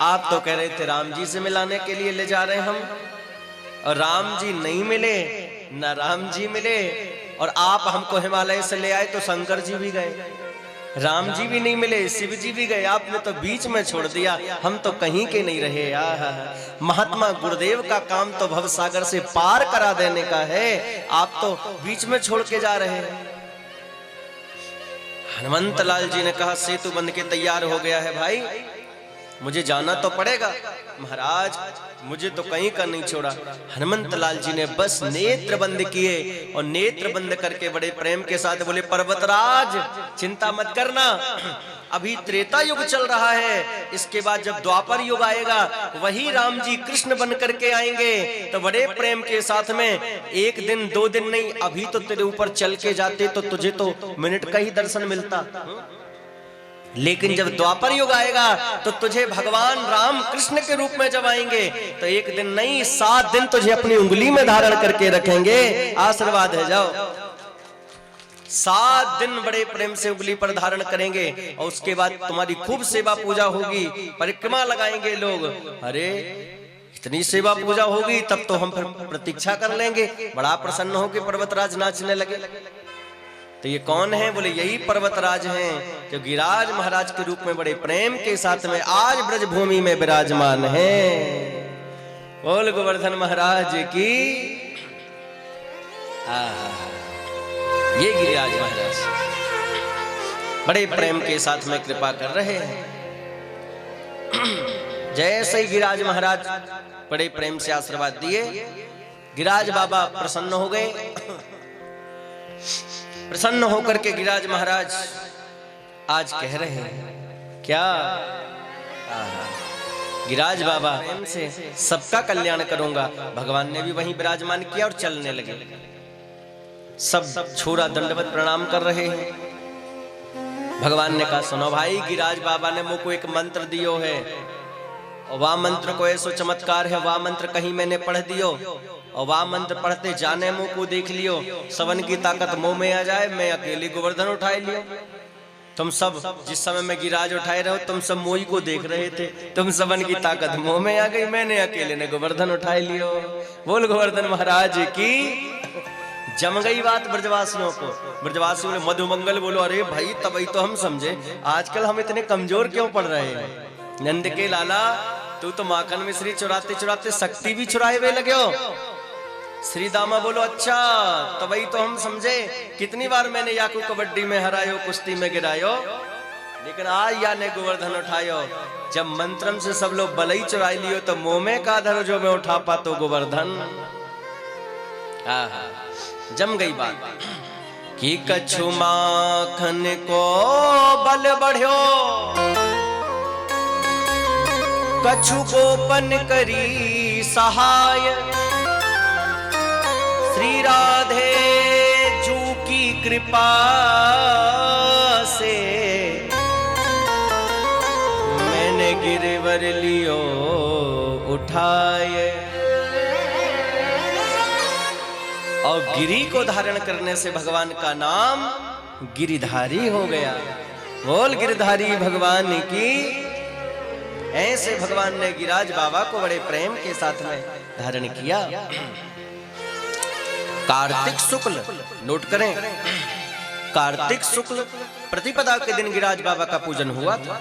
आप तो कह रहे थे राम जी से मिलाने के लिए ले जा रहे हम, और राम जी नहीं मिले, ना राम जी मिले, और आप हमको हिमालय से ले आए तो शंकर जी भी गए, राम जी भी नहीं मिले, शिव जी भी गए, आपने तो बीच में छोड़ दिया, हम तो कहीं के नहीं रहे। महात्मा गुरुदेव का काम तो भवसागर से पार करा देने का है, आप तो बीच में छोड़ के जा रहे हैं। हनुमंत लाल जी ने कहा सेतु बंध के तैयार हो गया है भाई, मुझे जाना तो पड़ेगा। महाराज मुझे तो कहीं का नहीं छोड़ा। हनुमंत लाल जी ने बस नेत्र बंद किए और नेत्र बंद करके बड़े प्रेम के साथ बोले, पर्वतराज चिंता मत करना, अभी त्रेता युग चल रहा है, इसके बाद जब द्वापर युग आएगा वही राम जी कृष्ण बन करके आएंगे। तो बड़े प्रेम के साथ में एक दिन दो दिन नहीं, अभी तो तेरे ऊपर चल के जाते तो तुझे तो मिनट का ही दर्शन मिलता, लेकिन जब द्वापर युग आएगा तो तुझे भगवान राम कृष्ण के रूप में जब आएंगे तो एक दिन नहीं 7 दिन तुझे अपनी उंगली में धारण करके रखेंगे। आशीर्वाद है, जाओ 7 दिन बड़े प्रेम से उंगली पर धारण करेंगे और उसके बाद तुम्हारी खूब सेवा पूजा होगी, परिक्रमा लगाएंगे लोग। अरे इतनी सेवा पूजा होगी तब तो हम फिर प्रतीक्षा कर लेंगे। बड़ा प्रसन्न होकर पर्वतराज नाचने लगे। तो ये कौन है? बोले यही पर्वतराज हैं जो गिरिराज महाराज के रूप में बड़े प्रेम के साथ में आज ब्रज भूमि में विराजमान हैं। बोल गोवर्धन महाराज की। ये गिरिराज महाराज बड़े प्रेम के साथ में कृपा कर रहे हैं। जैसे ही गिरिराज महाराज बड़े प्रेम से आशीर्वाद दिए, गिरिराज बाबा प्रसन्न हो गए। प्रसन्न होकर के गिरिराज महाराज आज कह रहे हैं क्या? गिरिराज बाबा प्रेम से सबका कल्याण करूंगा। भगवान ने भी वहीं विराजमान किया और चलने लगे। सब छोरा दंडवत प्रणाम कर रहे हैं। भगवान ने कहा सुनो भाई, गिरिराज बाबा ने मुझको एक मंत्र दियो है, और वाह मंत्र को ऐसो चमत्कार है, वाह मंत्र कहीं मैंने पढ़ दियो और वाह मंत्र पढ़ते जाने मुंह को देख लियो, सवन की ताकत मुंह में आ जाए, मैं अकेली गोवर्धन उठाए लियो। तुम सब जिस समय में गिराज उठाए रहो, तुम सब मोई को देख रहे थे, तुम सवन की ताकत मुंह में आ गई, मैंने अकेले ने गोवर्धन उठाए लियो। बोल गोवर्धन महाराज की। जम गई बात ब्रजवासियों को। ब्रजवासियों ने मधुमंगल बोलो, अरे भाई तभी तो हम समझे आजकल हम इतने कमजोर क्यों पड़ रहे हैं। नंद के लाला तू तो माखन मिश्री चुराते चुराते शक्ति भी चुराए हुए लगे हो। श्री दामा बोलो, अच्छा तभी तो हम समझे कितनी बार मैंने याकू कबड्डी में हरायो, कुश्ती में गिरायो, लेकिन आज या ने गोवर्धन उठायो। जब मंत्रम से सब लोग बलई चुराई लियो तो मुंह में का धरो जो मैं उठा पातो गोवर्धन। जम गई बात कि कछु माखन को बल बढ़्यो, कछु गोपन करी सहाय, श्री राधे जू की कृपा से मैंने गिरवर लियो उठाए। और गिरी को धारण करने से भगवान का नाम गिरिधारी हो गया। बोल गिरधारी भगवान की। ऐसे भगवान ने गिरिराज बाबा को बड़े प्रेम के साथ में धारण किया। कार्तिक शुक्ल, नोट करें, कार्तिक शुक्ल प्रतिपदा के दिन गिरिराज बाबा का पूजन हुआ था।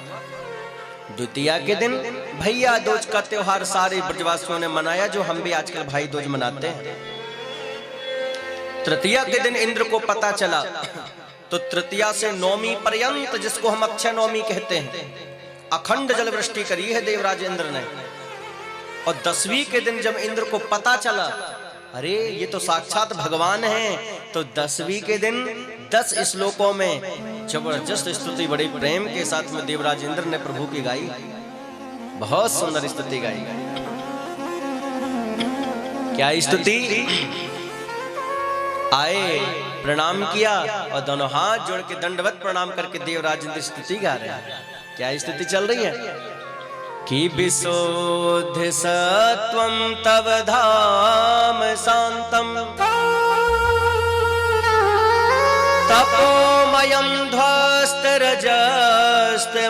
द्वितीया के दिन भैया दूज का त्योहार सारे ब्रजवासियों ने मनाया, जो हम भी आजकल भाई दूज मनाते हैं। तृतीया के दिन इंद्र को पता चला तो तृतीया से नौमी पर्यंत, जिसको हम अक्षय नौमी कहते हैं, अखंड जल वृष्टि करी है देवराज इंद्र ने। और 10वीं के दिन जब इंद्र को पता चला अरे ये तो साक्षात भगवान हैं, तो 10वीं के दिन 10 श्लोकों में जबरदस्त स्तुति बड़े प्रेम के साथ में देवराज इंद्र ने प्रभु की गाई। बहुत सुंदर स्तुति गाई। क्या स्तुति? आए, प्रणाम किया और दोनों हाथ जोड़ के दंडवत प्रणाम करके देवराज इंद्र स्तुति गा रहे हैं। क्या स्तुति चल रही है कि विशोध सत्वं तव धाम शांतम, तपोमयं ध्वस्त रजस्तमास्कम,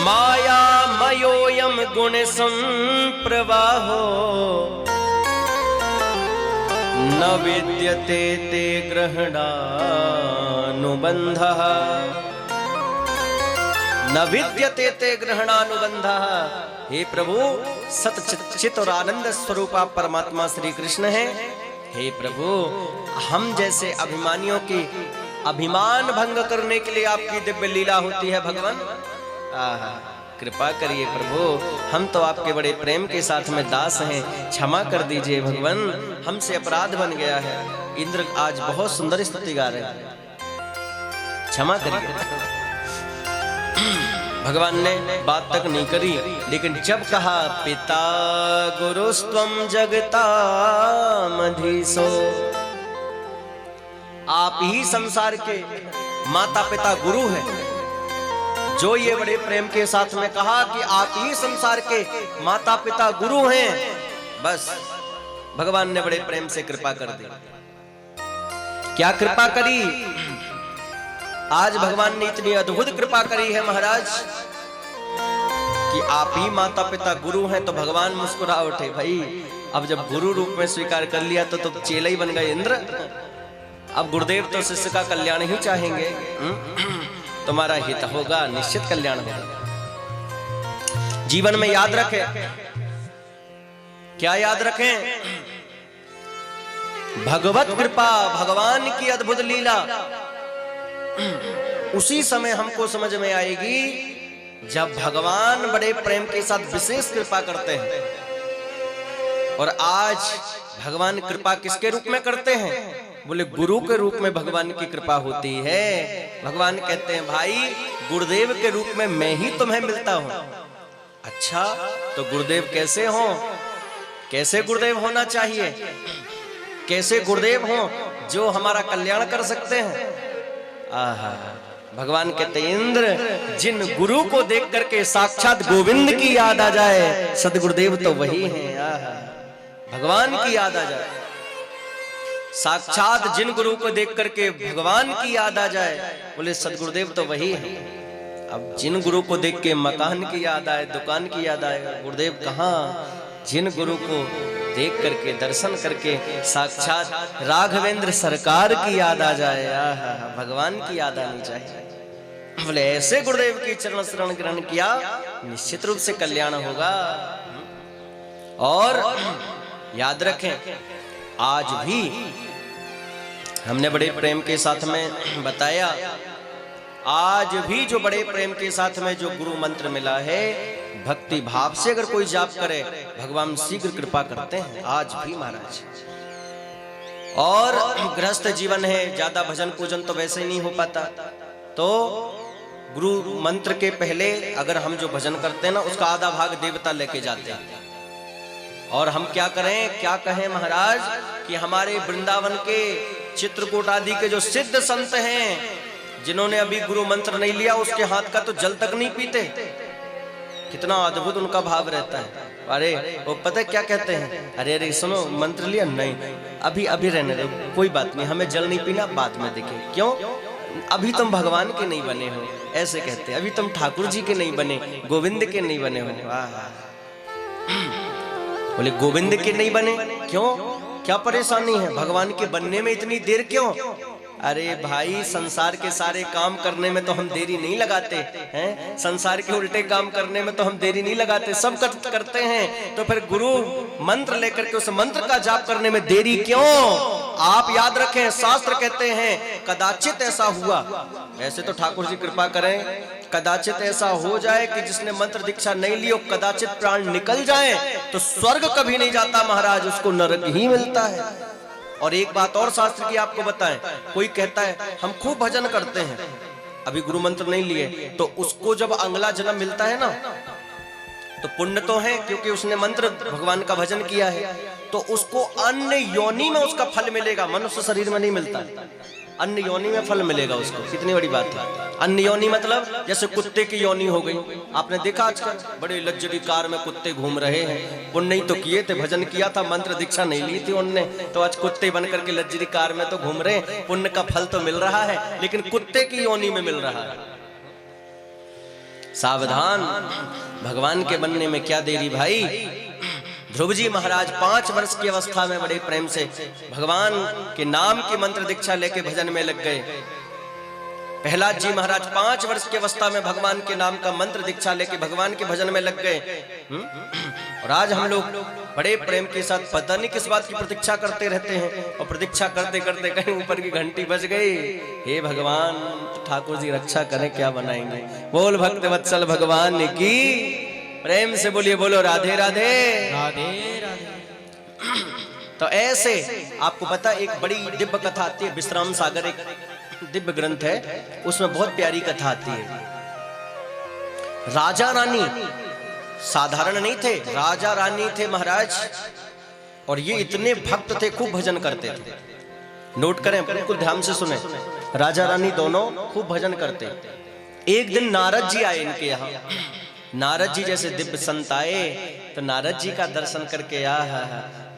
मायामयोऽयं गुण संप्रवाहो, न विद्यते ते ग्रहणानुबंधः, न विद्यते ते ग्रहणानुबंधः। हे प्रभु, सतचित और आनंद स्वरूप आप परमात्मा श्री कृष्ण हैं। हे प्रभु, हम जैसे अभिमानियों की अभिमान भंग करने के लिए आपकी दिव्य लीला होती है भगवान। कृपा करिए प्रभु, हम तो आपके बड़े प्रेम के साथ में दास हैं, क्षमा कर दीजिए भगवान, हमसे अपराध बन गया है। इंद्र आज बहुत सुंदर स्तुति गा रहे हैं, क्षमा करिए। भगवान ने बात तक नहीं करी, लेकिन जब कहा पिता गुरुस्त्वं जगतामधीशो, आप ही संसार के माता पिता गुरु हैं। जो ये बड़े प्रेम के साथ में कहा कि आप ही संसार के माता पिता गुरु हैं, बस भगवान ने बड़े प्रेम से कृपा कर दी। क्या कृपा करी? आज भगवान ने इतनी अद्भुत कृपा करी है महाराज कि आप ही माता पिता गुरु हैं। तो भगवान मुस्कुरा उठे, भाई अब जब गुरु रूप में स्वीकार कर लिया तो तुम चेला ही बन गए इंद्र। अब गुरुदेव तो शिष्य का कल्याण ही चाहेंगे, तुम्हारा हित होगा, निश्चित कल्याण होगा। जीवन में याद रखें, क्या याद रखें? भगवत कृपा, भगवान की अद्भुत लीला उसी समय हमको समझ में आएगी जब भगवान बड़े प्रेम के साथ विशेष कृपा करते हैं। और आज भगवान कृपा किसके रूप में करते हैं? बोले गुरु के रूप में भगवान की कृपा होती है। भगवान कहते हैं भाई गुरुदेव के रूप में मैं ही तुम्हें मिलता हूं। अच्छा, तो गुरुदेव कैसे हो? कैसे गुरुदेव होना चाहिए? कैसे गुरुदेव हो जो हमारा कल्याण कर सकते हैं? आहा, भगवान कहते इंद्र, जिन गुरु को देख करके साक्षात गोविंद की याद आ जाए, सदगुरुदेव तो वही हैं। भगवान की याद आ जाए, साक्षात जिन गुरु को देख करके भगवान की याद आ जाए, बोले सदगुरुदेव तो वही है। अब जिन गुरु को देख के मकान की याद आए, दुकान की याद आए, गुरुदेव कहाँ? जिन गुरु को देख करके दर्शन करके साक्षात राघवेंद्र सरकार की याद आ जाए, भगवान की याद आनी चाहिए। बोले ऐसे गुरुदेव की चरण शरण ग्रहण किया, निश्चित रूप से कल्याण होगा। और याद रखें, आज भी हमने बड़े प्रेम के साथ में बताया, आज भी जो बड़े प्रेम के साथ में जो गुरु मंत्र मिला है, भक्ति भाव से अगर कोई जाप करे, भगवान शीघ्र कृपा करते हैं। आज भी महाराज। और गृहस्थ जीवन है, ज्यादा भजन पूजन तो वैसे ही नहीं हो पाता, तो गुरु मंत्र के पहले अगर हम जो भजन करते हैं ना, उसका आधा भाग देवता लेके जाते हैं। और हम क्या करें, क्या कहें महाराज, कि हमारे वृंदावन के चित्रकूट आदि के जो सिद्ध संत हैं, जिन्होंने अभी गुरु मंत्र नहीं लिया, उसके हाथ का तो जल तक नहीं पीते। कितना अद्भुत उनका भाव रहता है। अरे वो पता क्या कहते हैं, अरे अरे सुनो, मंत्र लिया? नहीं, अभी अभी रहने दो, कोई बात नहीं, हमें जल नहीं पीना, बाद में देखें। क्यों? अभी तुम भगवान के नहीं बने हो, ऐसे कहते हैं। अभी तुम ठाकुर जी के नहीं बने, गोविंद के नहीं बने हो। बोले गोविंद के नहीं बने, क्यों? क्या परेशानी है? भगवान के बनने में इतनी देर क्यों? अरे भाई, संसार के सारे काम करने में तो हम देरी नहीं लगाते हैं, संसार के उल्टे काम करने में तो हम देरी नहीं लगाते, सब करते हैं। तो फिर गुरु मंत्र लेकर के उस मंत्र का जाप करने में देरी क्यों? आप याद रखें, शास्त्र कहते हैं कदाचित ऐसा हुआ, ऐसे तो ठाकुर जी कृपा करें, कदाचित ऐसा हो जाए कि जिसने मंत्र दीक्षा नहीं ली, कदाचित प्राण निकल जाए, तो स्वर्ग कभी नहीं जाता महाराज, उसको नरक ही मिलता है। और एक बात और शास्त्र की आपको बताएं, कोई कहता है हम खूब भजन करते हैं, अभी गुरु मंत्र नहीं लिए, तो उसको जब अगला जन्म मिलता है ना, तो पुण्य तो है क्योंकि उसने मंत्र भगवान का भजन किया है, तो उसको अन्य योनि में उसका फल मिलेगा, मनुष्य शरीर में नहीं मिलता, अन्य योनि में फल मिलेगा उसको। कितनी बड़ी बात है। अन्य योनि मतलब जैसे कुत्ते की योनि हो गई, आपने देखा आजकल बड़े लग्जरी कार में कुत्ते घूम रहे हैं। पुण्य नहीं तो किए थे, भजन किया था, मंत्र दीक्षा नहीं ली थी उनने, तो आज कुत्ते बन करके लग्जरी कार में तो घूम रहे हैं। पुण्य का फल तो मिल रहा है, लेकिन कुत्ते की योनि में मिल रहा है। सावधान, भगवान के बनने में क्या देरी भाई। ध्रुव जी महाराज 5 वर्ष की अवस्था में बड़े प्रेम से भगवान के नाम की मंत्र दीक्षा लेके भजन में लग गए। प्रहलाद जी महाराज 5 वर्ष की अवस्था में भगवान के नाम का मंत्र दीक्षा लेके भगवान के भजन में लग गए। और आज हम लोग बड़े प्रेम के साथ पता नहीं किस बात की प्रतीक्षा करते रहते हैं, और प्रतीक्षा करते करते कहीं ऊपर की घंटी बज गई। हे भगवान, ठाकुर जी रक्षा करें, क्या बनाएंगे। बोल भक्त वत्सल भगवान की, प्रेम से बोलिए, बोलो राधे राधे राधे राधे। तो ऐसे आपको पता, एक बड़ी दिव्य कथा आती है, विश्राम सागर एक दिव्य ग्रंथ है, उसमें बहुत प्यारी कथा आती है। राजा रानी साधारण नहीं थे, राजा रानी थे महाराज, और ये इतने भक्त थे, खूब भजन करते थे। नोट करें, बिल्कुल ध्यान से सुने, राजा रानी दोनों खूब भजन करते। एक दिन नारद जी आए इनके यहाँ। नारद जी जैसे दिव्य संत आए, तो नारद जी का दर्शन करके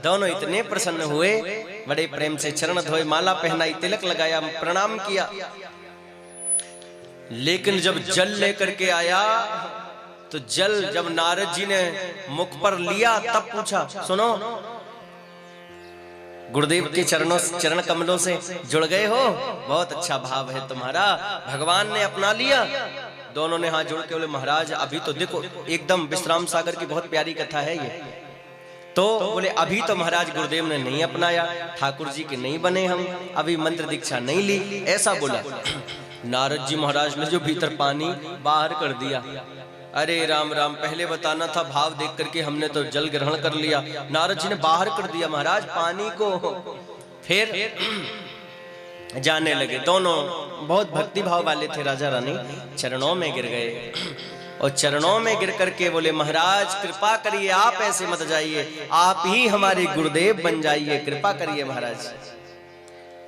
दोनों इतने प्रसन्न हुए, बड़े प्रेम से चरण धोए, माला पहनाई, तिलक लगाया, प्रणाम किया। लेकिन जब जल लेकर के आया, तो जल जब नारद जी ने मुख पर लिया, तब पूछा, सुनो गुरुदेव के चरण कमलों से जुड़ गए हो, बहुत अच्छा भाव है तुम्हारा, भगवान ने अपना लिया। दोनों ने हाथ जोड़ के बोले, महाराज अभी तो देखो, एकदम विश्राम सागर की बहुत प्यारी कथा है ये। तो बोले अभी तो महाराज गुरुदेव ने नहीं अपनाया, ठाकुर जी के नहीं बने हम, अभी मंत्र दीक्षा नहीं ली, ऐसा बोला। नारद जी महाराज ने जो भीतर पानी बाहर कर दिया। अरे राम राम, पहले बताना था, भाव देख करके हमने तो जल ग्रहण कर लिया। नारद जी ने बाहर कर दिया महाराज पानी को। फिर जाने लगे, दोनों बहुत भक्ति भाव वाले थे। राजा रानी चरणों में गिर गए, और चरणों में गिर करके बोले, महाराज कृपा करिए, आप ऐसे मत जाइए, आप ही हमारे गुरुदेव बन जाइए, कृपा करिए महाराज।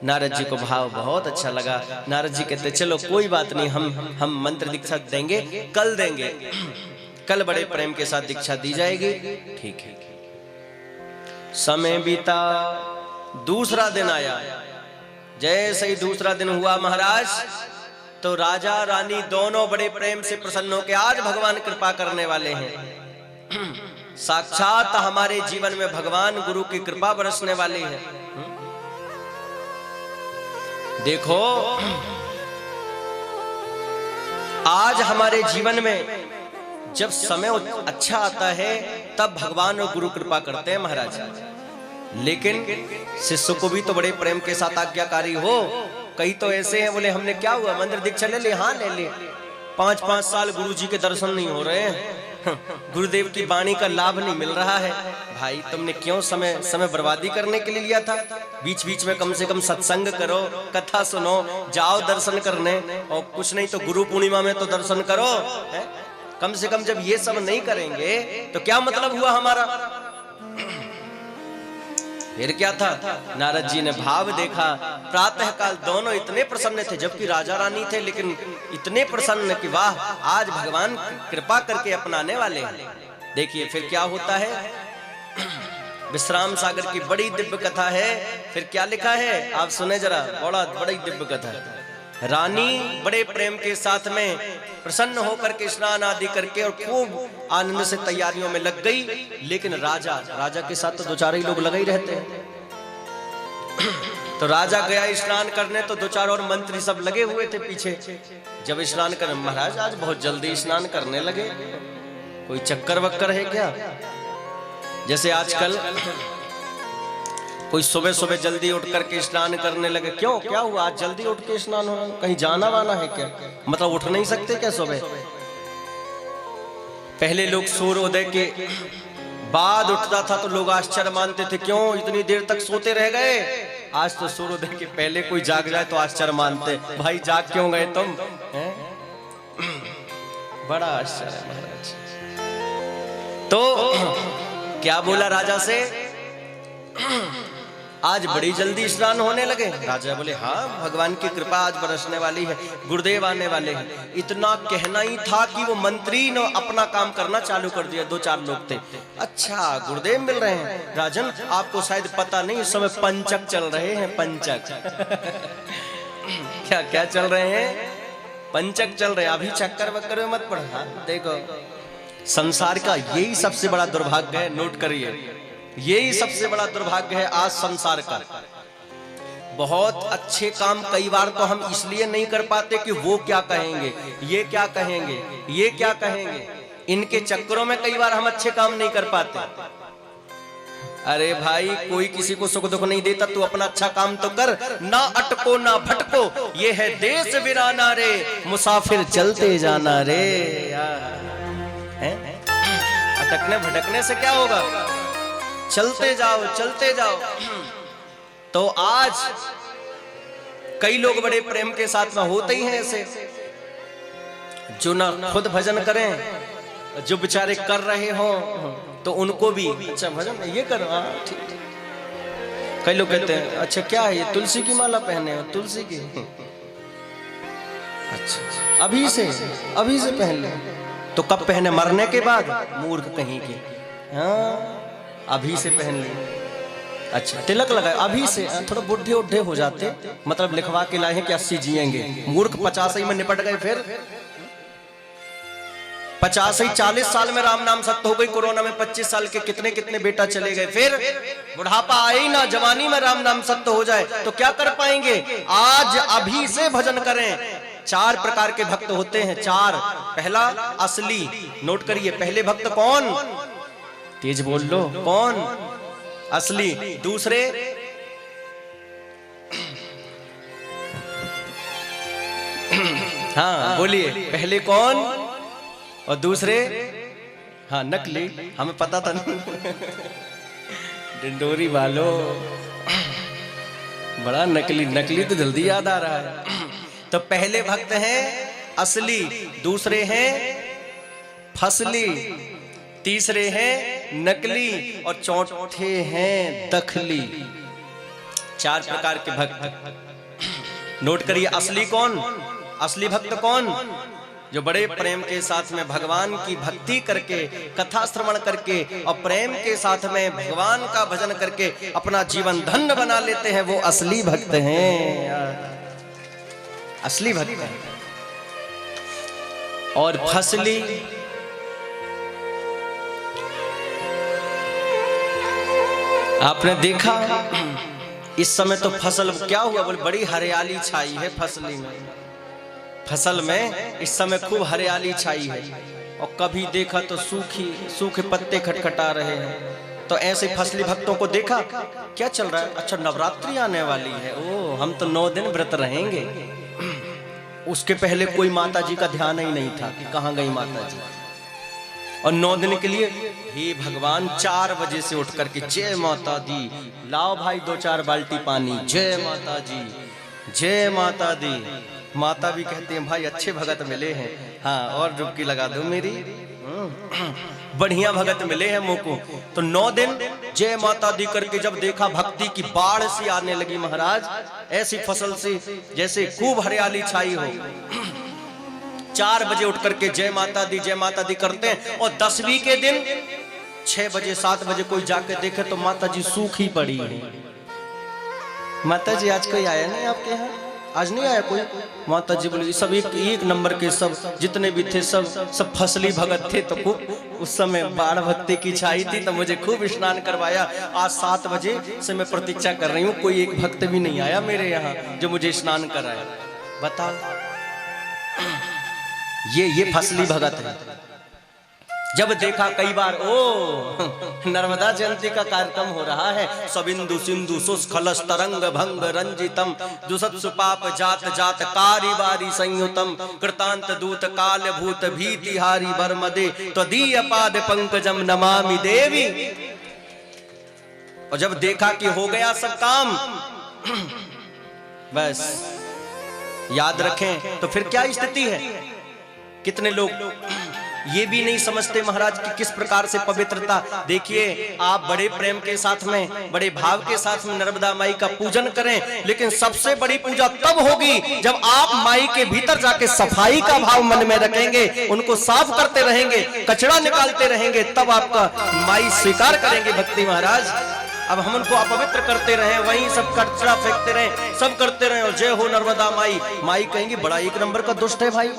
नारद जी को भाव बहुत अच्छा लगा। नारद जी कहते चलो कोई बात नहीं, हम मंत्र दीक्षा देंगे, कल देंगे, कल बड़े प्रेम के साथ दीक्षा दी जाएगी। ठीक है। समय बीता, दूसरा दिन आया। जैसे ही दूसरा दिन हुआ महाराज, तो राजा रानी दोनों बड़े प्रेम से प्रसन्न होकर आज भगवान कृपा करने वाले हैं। साक्षात हमारे जीवन में भगवान गुरु की कृपा बरसने वाली है। देखो आज हमारे जीवन में जब समय अच्छा आता है तब भगवान और गुरु कृपा करते हैं महाराज। लेकिन शिष्य को भी तो बड़े प्रेम के साथ आज्ञाकारी हो। कई तो ऐसे हैं बोले हमने क्या हुआ मंदिर दीक्षा ले ले, हाँ ले ले, 5-5 साल गुरु जी के दर्शन नहीं हो रहे हैं, गुरुदेव की वाणी का लाभ नहीं मिल रहा है। भाई तुमने क्यों समय बर्बादी करने के लिए लिया था? बीच बीच में कम से कम सत्संग करो, कथा सुनो, जाओ दर्शन करने, और कुछ नहीं तो गुरु पूर्णिमा में तो दर्शन करो है? कम से कम जब ये सब नहीं करेंगे तो क्या मतलब हुआ हमारा? फिर क्या था? नारद जी ने भाव देखा। प्रातः काल दोनों इतने प्रसन्न थे, जबकि राजा रानी थे, लेकिन इतने प्रसन्न कि वाह आज भगवान कृपा करके अपनाने वाले हैं। देखिए फिर क्या होता है। विश्राम सागर की बड़ी दिव्य कथा है। फिर क्या लिखा है आप सुने जरा, बड़ी दिव्य कथा है। रानी बड़े प्रेम के साथ में प्रसन्न होकर के स्नान आदि करके और खूब आनंद से तैयारियों में लग गई। लेकिन राजा के साथ तो 2-4 ही लोग लगे ही रहते हैं। तो राजा गया स्नान करने, तो 2-4 और मंत्री सब लगे हुए थे पीछे। जब स्नान कर, महाराज आज बहुत जल्दी स्नान करने लगे, कोई चक्कर वक्कर है क्या? जैसे आजकल कोई सुबह सुबह जल्दी उठ करके स्नान करने लगे। क्यों, क्या हुआ आज जल्दी उठ के स्नान हो? कहीं जाना वाना है क्या? मतलब उठ नहीं सकते क्या सुबह? पहले लोग सूर्योदय के बाद उठता था तो लोग आश्चर्य मानते थे, क्यों इतनी देर तक सोते रह गए? आज तो सूर्योदय के पहले कोई जाग जाए तो आश्चर्य मानते, भाई जाग क्यों गए तुम? बड़ा आश्चर्य महाराज। तो क्या बोला राजा से, आज बड़ी जल्दी स्नान होने लगे। राजा बोले हाँ भगवान की कृपा आज बरसने वाली है, गुरुदेव आने वाले हैं। इतना कहना ही था कि वो मंत्री ने अपना काम करना चालू कर दिया। 2-4 लोग थे। अच्छा गुरुदेव मिल रहे हैं। राजन आपको शायद पता नहीं, इस समय पंचक चल रहे हैं। पंचक क्या क्या चल रहे हैं? पंचक चल रहे हैं। अभी चक्कर वक्कर में मत पड़ा। देखो संसार का यही सबसे बड़ा दुर्भाग्य है, नोट करिए, यही सबसे बड़ा दुर्भाग्य है आज संसार का। बहुत अच्छे काम कई बार तो हम इसलिए नहीं कर पाते कि वो क्या कहेंगे, ये क्या कहेंगे, ये क्या कहेंगे, इनके चक्करों में कई बार हम अच्छे काम नहीं कर पाते। अरे भाई कोई किसी को सुख दुख नहीं देता, तू अपना अच्छा काम तो कर, ना अटको ना भटको, ये है देश वीराना रे, मुसाफिर चलते जाना रे। अटकने भटकने से क्या होगा? चलते जाओ चलते जाओ। तो आज कई लोग बड़े प्रेम के साथ में होते ही हैं ऐसे, जो ना खुद भजन करें, जो बेचारे कर रहे हो तो उनको भी अच्छा भजन ये करो। ठीक। कई लोग कहते हैं अच्छा क्या है ये, तुलसी की माला पहने हो? तुलसी की? अच्छा अभी से पहन ले। तो कब पहने? मरने के बाद? मूर्ख कहीं के। हाँ अभी से पहन ले। अच्छा तिलक लगाए अभी से, थोड़ा बुढ़े उड्ढे हो जाते, मतलब लिखवा के लाए हैं कि 80 जिएंगे। मूर्ख 50 ही में निपट गए। फिर 50 ही 40 साल में राम नाम सत्य हो गई। कोरोना में 25 साल के कितने कितने बेटा चले गए। फिर बुढ़ापा आए ही ना, जवानी में राम नाम सत्य हो जाए तो क्या कर पाएंगे? आज अभी से भजन करें। 4 प्रकार के भक्त होते हैं, 4। पहला असली, नोट करिए, पहले भक्त कौन? तेज बोल लो, कौन? असली। दूसरे हाँ बोलिए, पहले कौन और दूसरे? हाँ नकली, हमें पता था नहीं। डिंडोरी वालों बड़ा नकली तो जल्दी याद आ रहा है। तो पहले भक्त हैं असली, दूसरे हैं फसली, तीसरे हैं नकली और चौथे हैं दखली। 4 प्रकार के भक्त। नोट करिए, असली कौन, असली भक्त कौन? जो बड़े प्रेम के साथ में भगवान की भक्ति करके, कथा श्रवण करके और प्रेम के साथ में भगवान का भजन करके अपना जीवन धन्य बना लेते हैं, वो असली भक्त हैं, असली भक्त हैं। और फसली, आपने देखा इस समय तो फसल क्या हुआ, बोले बड़ी हरियाली छाई है फसली में, फसल में इस समय खूब हरियाली छाई है। और कभी देखा तो सूखे पत्ते खटखटा रहे हैं। तो ऐसे फसली भक्तों को देखा, क्या चल रहा है? अच्छा, नवरात्रि आने वाली है, ओ हम तो 9 दिन व्रत रहेंगे। उसके पहले कोई माता जी का ध्यान ही नहीं था कि कहाँ गई माता जी। और 9 दिन के लिए हे भगवान 4 बजे से उठ करके जय माता दी, लाओ भाई 2-4 बाल्टी पानी, जय माता जी, जय माता दी। माता भी कहती हैं भाई अच्छे भगत मिले हैं, हाँ और डुबकी लगा दो मेरी, बढ़िया भगत मिले हैं मुझको। तो 9 दिन जय माता दी करके जब देखा भक्ति की बाढ़ सी आने लगी महाराज, ऐसी फसल से जैसे खूब हरियाली छाई हो। 4 बजे उठ करके जय माता दी करते हैं। और 10वीं के दिन 6 बजे 7 बजे कोई जाके देखे तो माता जी सूखी पड़ी है। माता जी आज कोई आया नहीं आपके यहाँ? आज नहीं आया कोई? माता जी बोली सब एक नंबर के, सब जितने भी थे सब फसली भगत थे। तो खूब उस समय बाढ़ भक्ति की छाई थी, तो मुझे खूब स्नान करवाया। आज 7 बजे से मैं प्रतीक्षा कर रही हूँ, कोई एक भक्त भी नहीं आया मेरे यहाँ जो मुझे स्नान कराया। बताओ, ये फसली भगत है। जब देखा कई बार, ओ नर्मदा जयंती का कार्यक्रम हो रहा है, सबिंदु सिंधु सुस्खलस तरंग भंग रंजितम दुसत सुपाप जात जात कारी बारी संयुतम कृतांत दूत काल भूत भीतिहारी बरमदे त्वदीय पाद पंकजम नमामि देवी। और जब देखा कि हो गया सब काम, बस याद रखें तो फिर क्या स्थिति है। कितने लोग ये भी नहीं समझते महाराज कि किस प्रकार से पवित्रता। देखिए, आप बड़े प्रेम के साथ में, बड़े भाव के साथ में नर्मदा माई का पूजन करें, लेकिन सबसे बड़ी पूजा तब होगी जब आप माई के भीतर जाके सफाई का भाव मन में रखेंगे, उनको साफ करते रहेंगे, कचरा निकालते रहेंगे, तब आपका माई स्वीकार करेंगे भक्ति महाराज। अब हम उनको अपवित्र करते रहे, वहीं सब कचरा फेंकते रहे, सब करते रहे, और जय हो नर्मदा माई। माई कहेंगी बड़ा 1 नंबर का दुष्ट है भाई,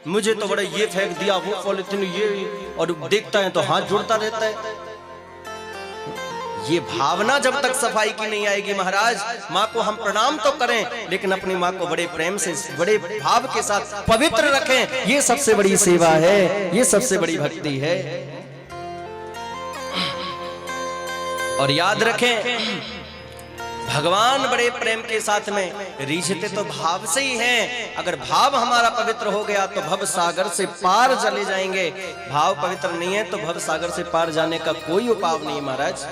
मुझे तो बड़े ये फेंक दिया, वो पॉलिथीन ये, और देखता है तो हाथ जोड़ता रहता है। ये भावना जब तक सफाई की नहीं आएगी महाराज, माँ को हम प्रणाम तो करें, लेकिन अपनी माँ को बड़े प्रेम से, बड़े भाव के साथ पवित्र रखें। ये सबसे बड़ी सेवा है, ये सबसे बड़ी भक्ति है। और याद रखें, भगवान बड़े प्रेम के साथ में रीझते तो भाव से ही हैं। अगर भाव हमारा पवित्र हो गया तो भव सागर से पार चले जाएंगे। भाव पवित्र नहीं है तो भव सागर से पार जाने का कोई उपाय नहीं महाराज।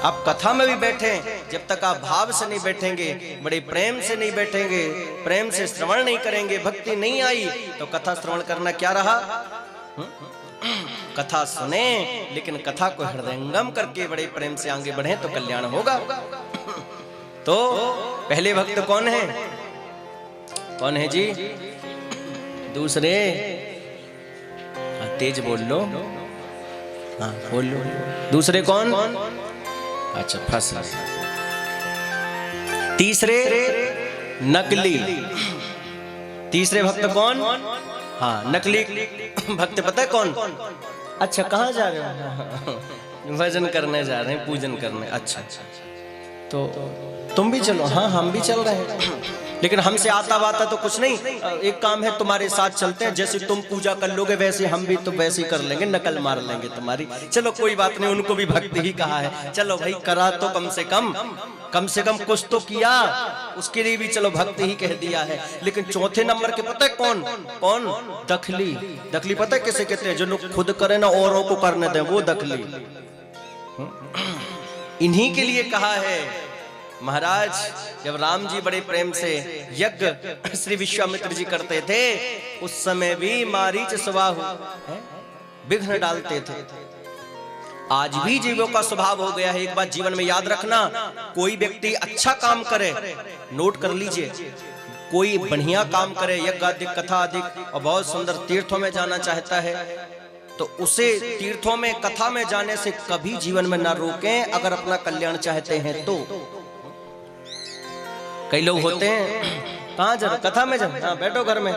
आप कथा में भी बैठे, जब तक आप भाव से नहीं बैठेंगे, बड़े प्रेम से नहीं बैठेंगे, प्रेम से श्रवण नहीं करेंगे, भक्ति नहीं आई, तो कथा श्रवण करना क्या रहा। कथा सुने, लेकिन कथा को हृदयंगम करके बड़े प्रेम से आगे बढ़े तो कल्याण होगा। तो पहले भक्त कौन है? कौन है जी? दूसरे, तेज बोल लो, हाँ बोल लो। दूसरे कौन? अच्छा फंस। तीसरे नकली। तीसरे भक्त कौन? हाँ नकली भक्त पता है कौन? अच्छा कहाँ जा रहे हो? भजन करने जा रहे हैं, पूजन करने। अच्छा तो तुम भी चलो। हाँ हम भी चल रहे हैं, लेकिन हमसे आता वाता तो कुछ नहीं। एक काम है, तुम्हारे साथ चलते हैं, जैसे तुम पूजा कर लोगे वैसे हम भी तो वैसे ही कर लेंगे, नकल मार लेंगे तुम्हारी। चलो कोई बात नहीं, उनको भी भक्ति ही कहा है। चलो भाई करा तो कम से कम कुछ तो किया, उसके लिए भी चलो भक्ति ही कह दिया है। लेकिन चौथे नंबर के पता है कौन? कौन? दखली। दखली पता है किसे कहते हैं? जो लोग खुद करे ना औरों को करने दें, वो दखली। इन्हीं के लिए कहा है महाराज, जब राम जी बड़े प्रेम से यज्ञ श्री विश्वामित्र जी करते थे, उस समय भी मारीच स्वाहु विघ्न डालते थे। आज भी जीवों का स्वभाव हो गया है। एक बात जीवन में याद रखना, कोई व्यक्ति अच्छा काम करे, नोट कर लीजिए, कोई बढ़िया काम करे, यज्ञ अधिक कथा अधिक और बहुत सुंदर तीर्थों में जाना चाहता है, तो उसे तीर्थों में कथा में जाने से कभी जीवन में ना रोकें, अगर अपना कल्याण चाहते हैं तो। कई लोग होते हैं, कहां जा रहे, कथा में जा, हाँ बैठो घर में।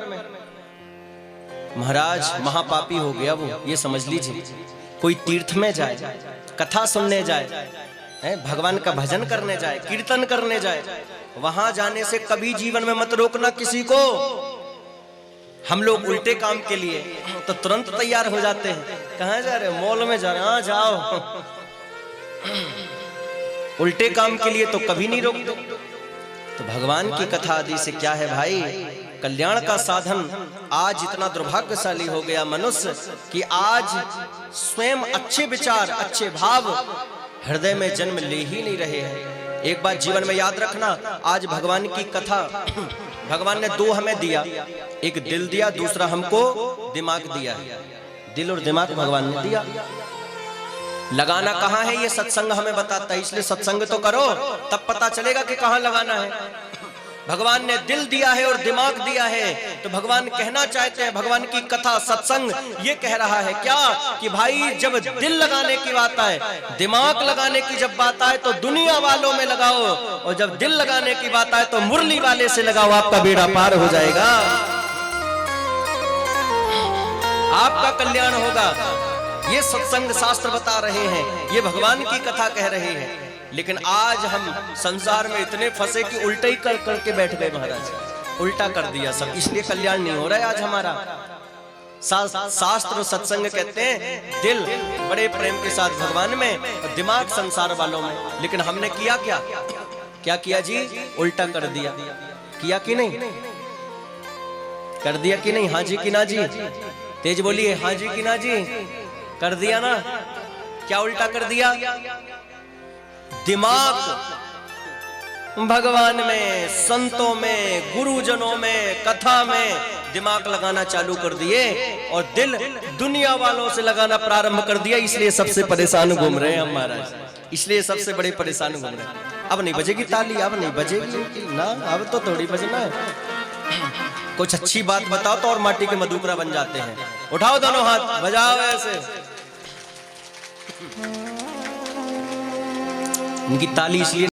महाराज महापापी हो गया वो, ये समझ लीजिए। कोई तीर्थ में जाए, कथा सुनने जाए, भगवान का भजन करने जाए, कीर्तन करने जाए, वहां जाने से कभी जीवन में मत रोकना किसी को। हम लोग उल्टे काम के लिए तो तुरंत तैयार हो जाते हैं, कहां जा रहे, मॉल में जा रहे, हाँ जाओ। उल्टे काम के लिए तो कभी नहीं रोकते। तो भगवान की कथा आदि से क्या है भाई, कल्याण का साधन। आज इतना दुर्भाग्यशाली हो गया मनुष्य कि आज स्वयं अच्छे विचार, अच्छे भाव हृदय में जन्म ले ही नहीं रहे हैं। एक बात जीवन में याद रखना, आज भगवान की कथा, भगवान ने दो हमें दिया, एक दिल दिया, दूसरा हमको दिमाग दिया। दिल और दिमाग भगवान ने दिया, लगाना कहाँ है ये सत्संग हमें बताता है। इसलिए सत्संग तो करो, तब पता चलेगा कि कहाँ लगाना है। भगवान ने दिल दिया है और दिमाग दिया है, तो भगवान कहना चाहते हैं, भगवान की कथा सत्संग ये कह रहा है क्या कि भाई जब दिल लगाने की बात आए, दिमाग लगाने की जब बात आए तो दुनिया वालों में लगाओ, और जब दिल लगाने की बात आए तो मुरली वाले से लगाओ, आपका बेड़ा पार हो जाएगा, आपका कल्याण होगा। ये सत्संग शास्त्र बता रहे हैं, ये भगवान की कथा कह रहे हैं। लेकिन आज हम संसार में इतने फंसे कि उल्टा ही कर करके बैठ गए महाराज, उल्टा कर दिया सब, इसलिए कल्याण नहीं हो रहा है आज हमारा। शास्त्र और सत्संग कहते हैं दिल बड़े प्रेम के साथ भगवान में और दिमाग संसार वालों में। लेकिन हमने किया क्या, क्या किया जी, उल्टा कर दिया। किया कि नहीं, कर दिया कि नहीं, हाँ जी कि ना जी, तेज बोलिए, हाँ जी कि ना जी, कर दिया ना। क्या उल्टा कर दिया, दिमाग भगवान में, संतों में, गुरुजनों में, कथा में दिमाग लगाना चालू कर दिए और दिल दुनिया वालों से लगाना प्रारंभ कर दिया। इसलिए सबसे परेशान घूम रहे हैं हम महाराज, इसलिए सबसे बड़े परेशान घूम रहे हैं। अब नहीं बजेगी ताली, अब नहीं बजेगी ना, अब तो थोड़ी बजना है। कुछ अच्छी बात बताओ तो और माटी के मधुकरा बन जाते हैं। उठाओ दोनों हाथ, बजाओ ऐसे। इनकी ताली इसलिए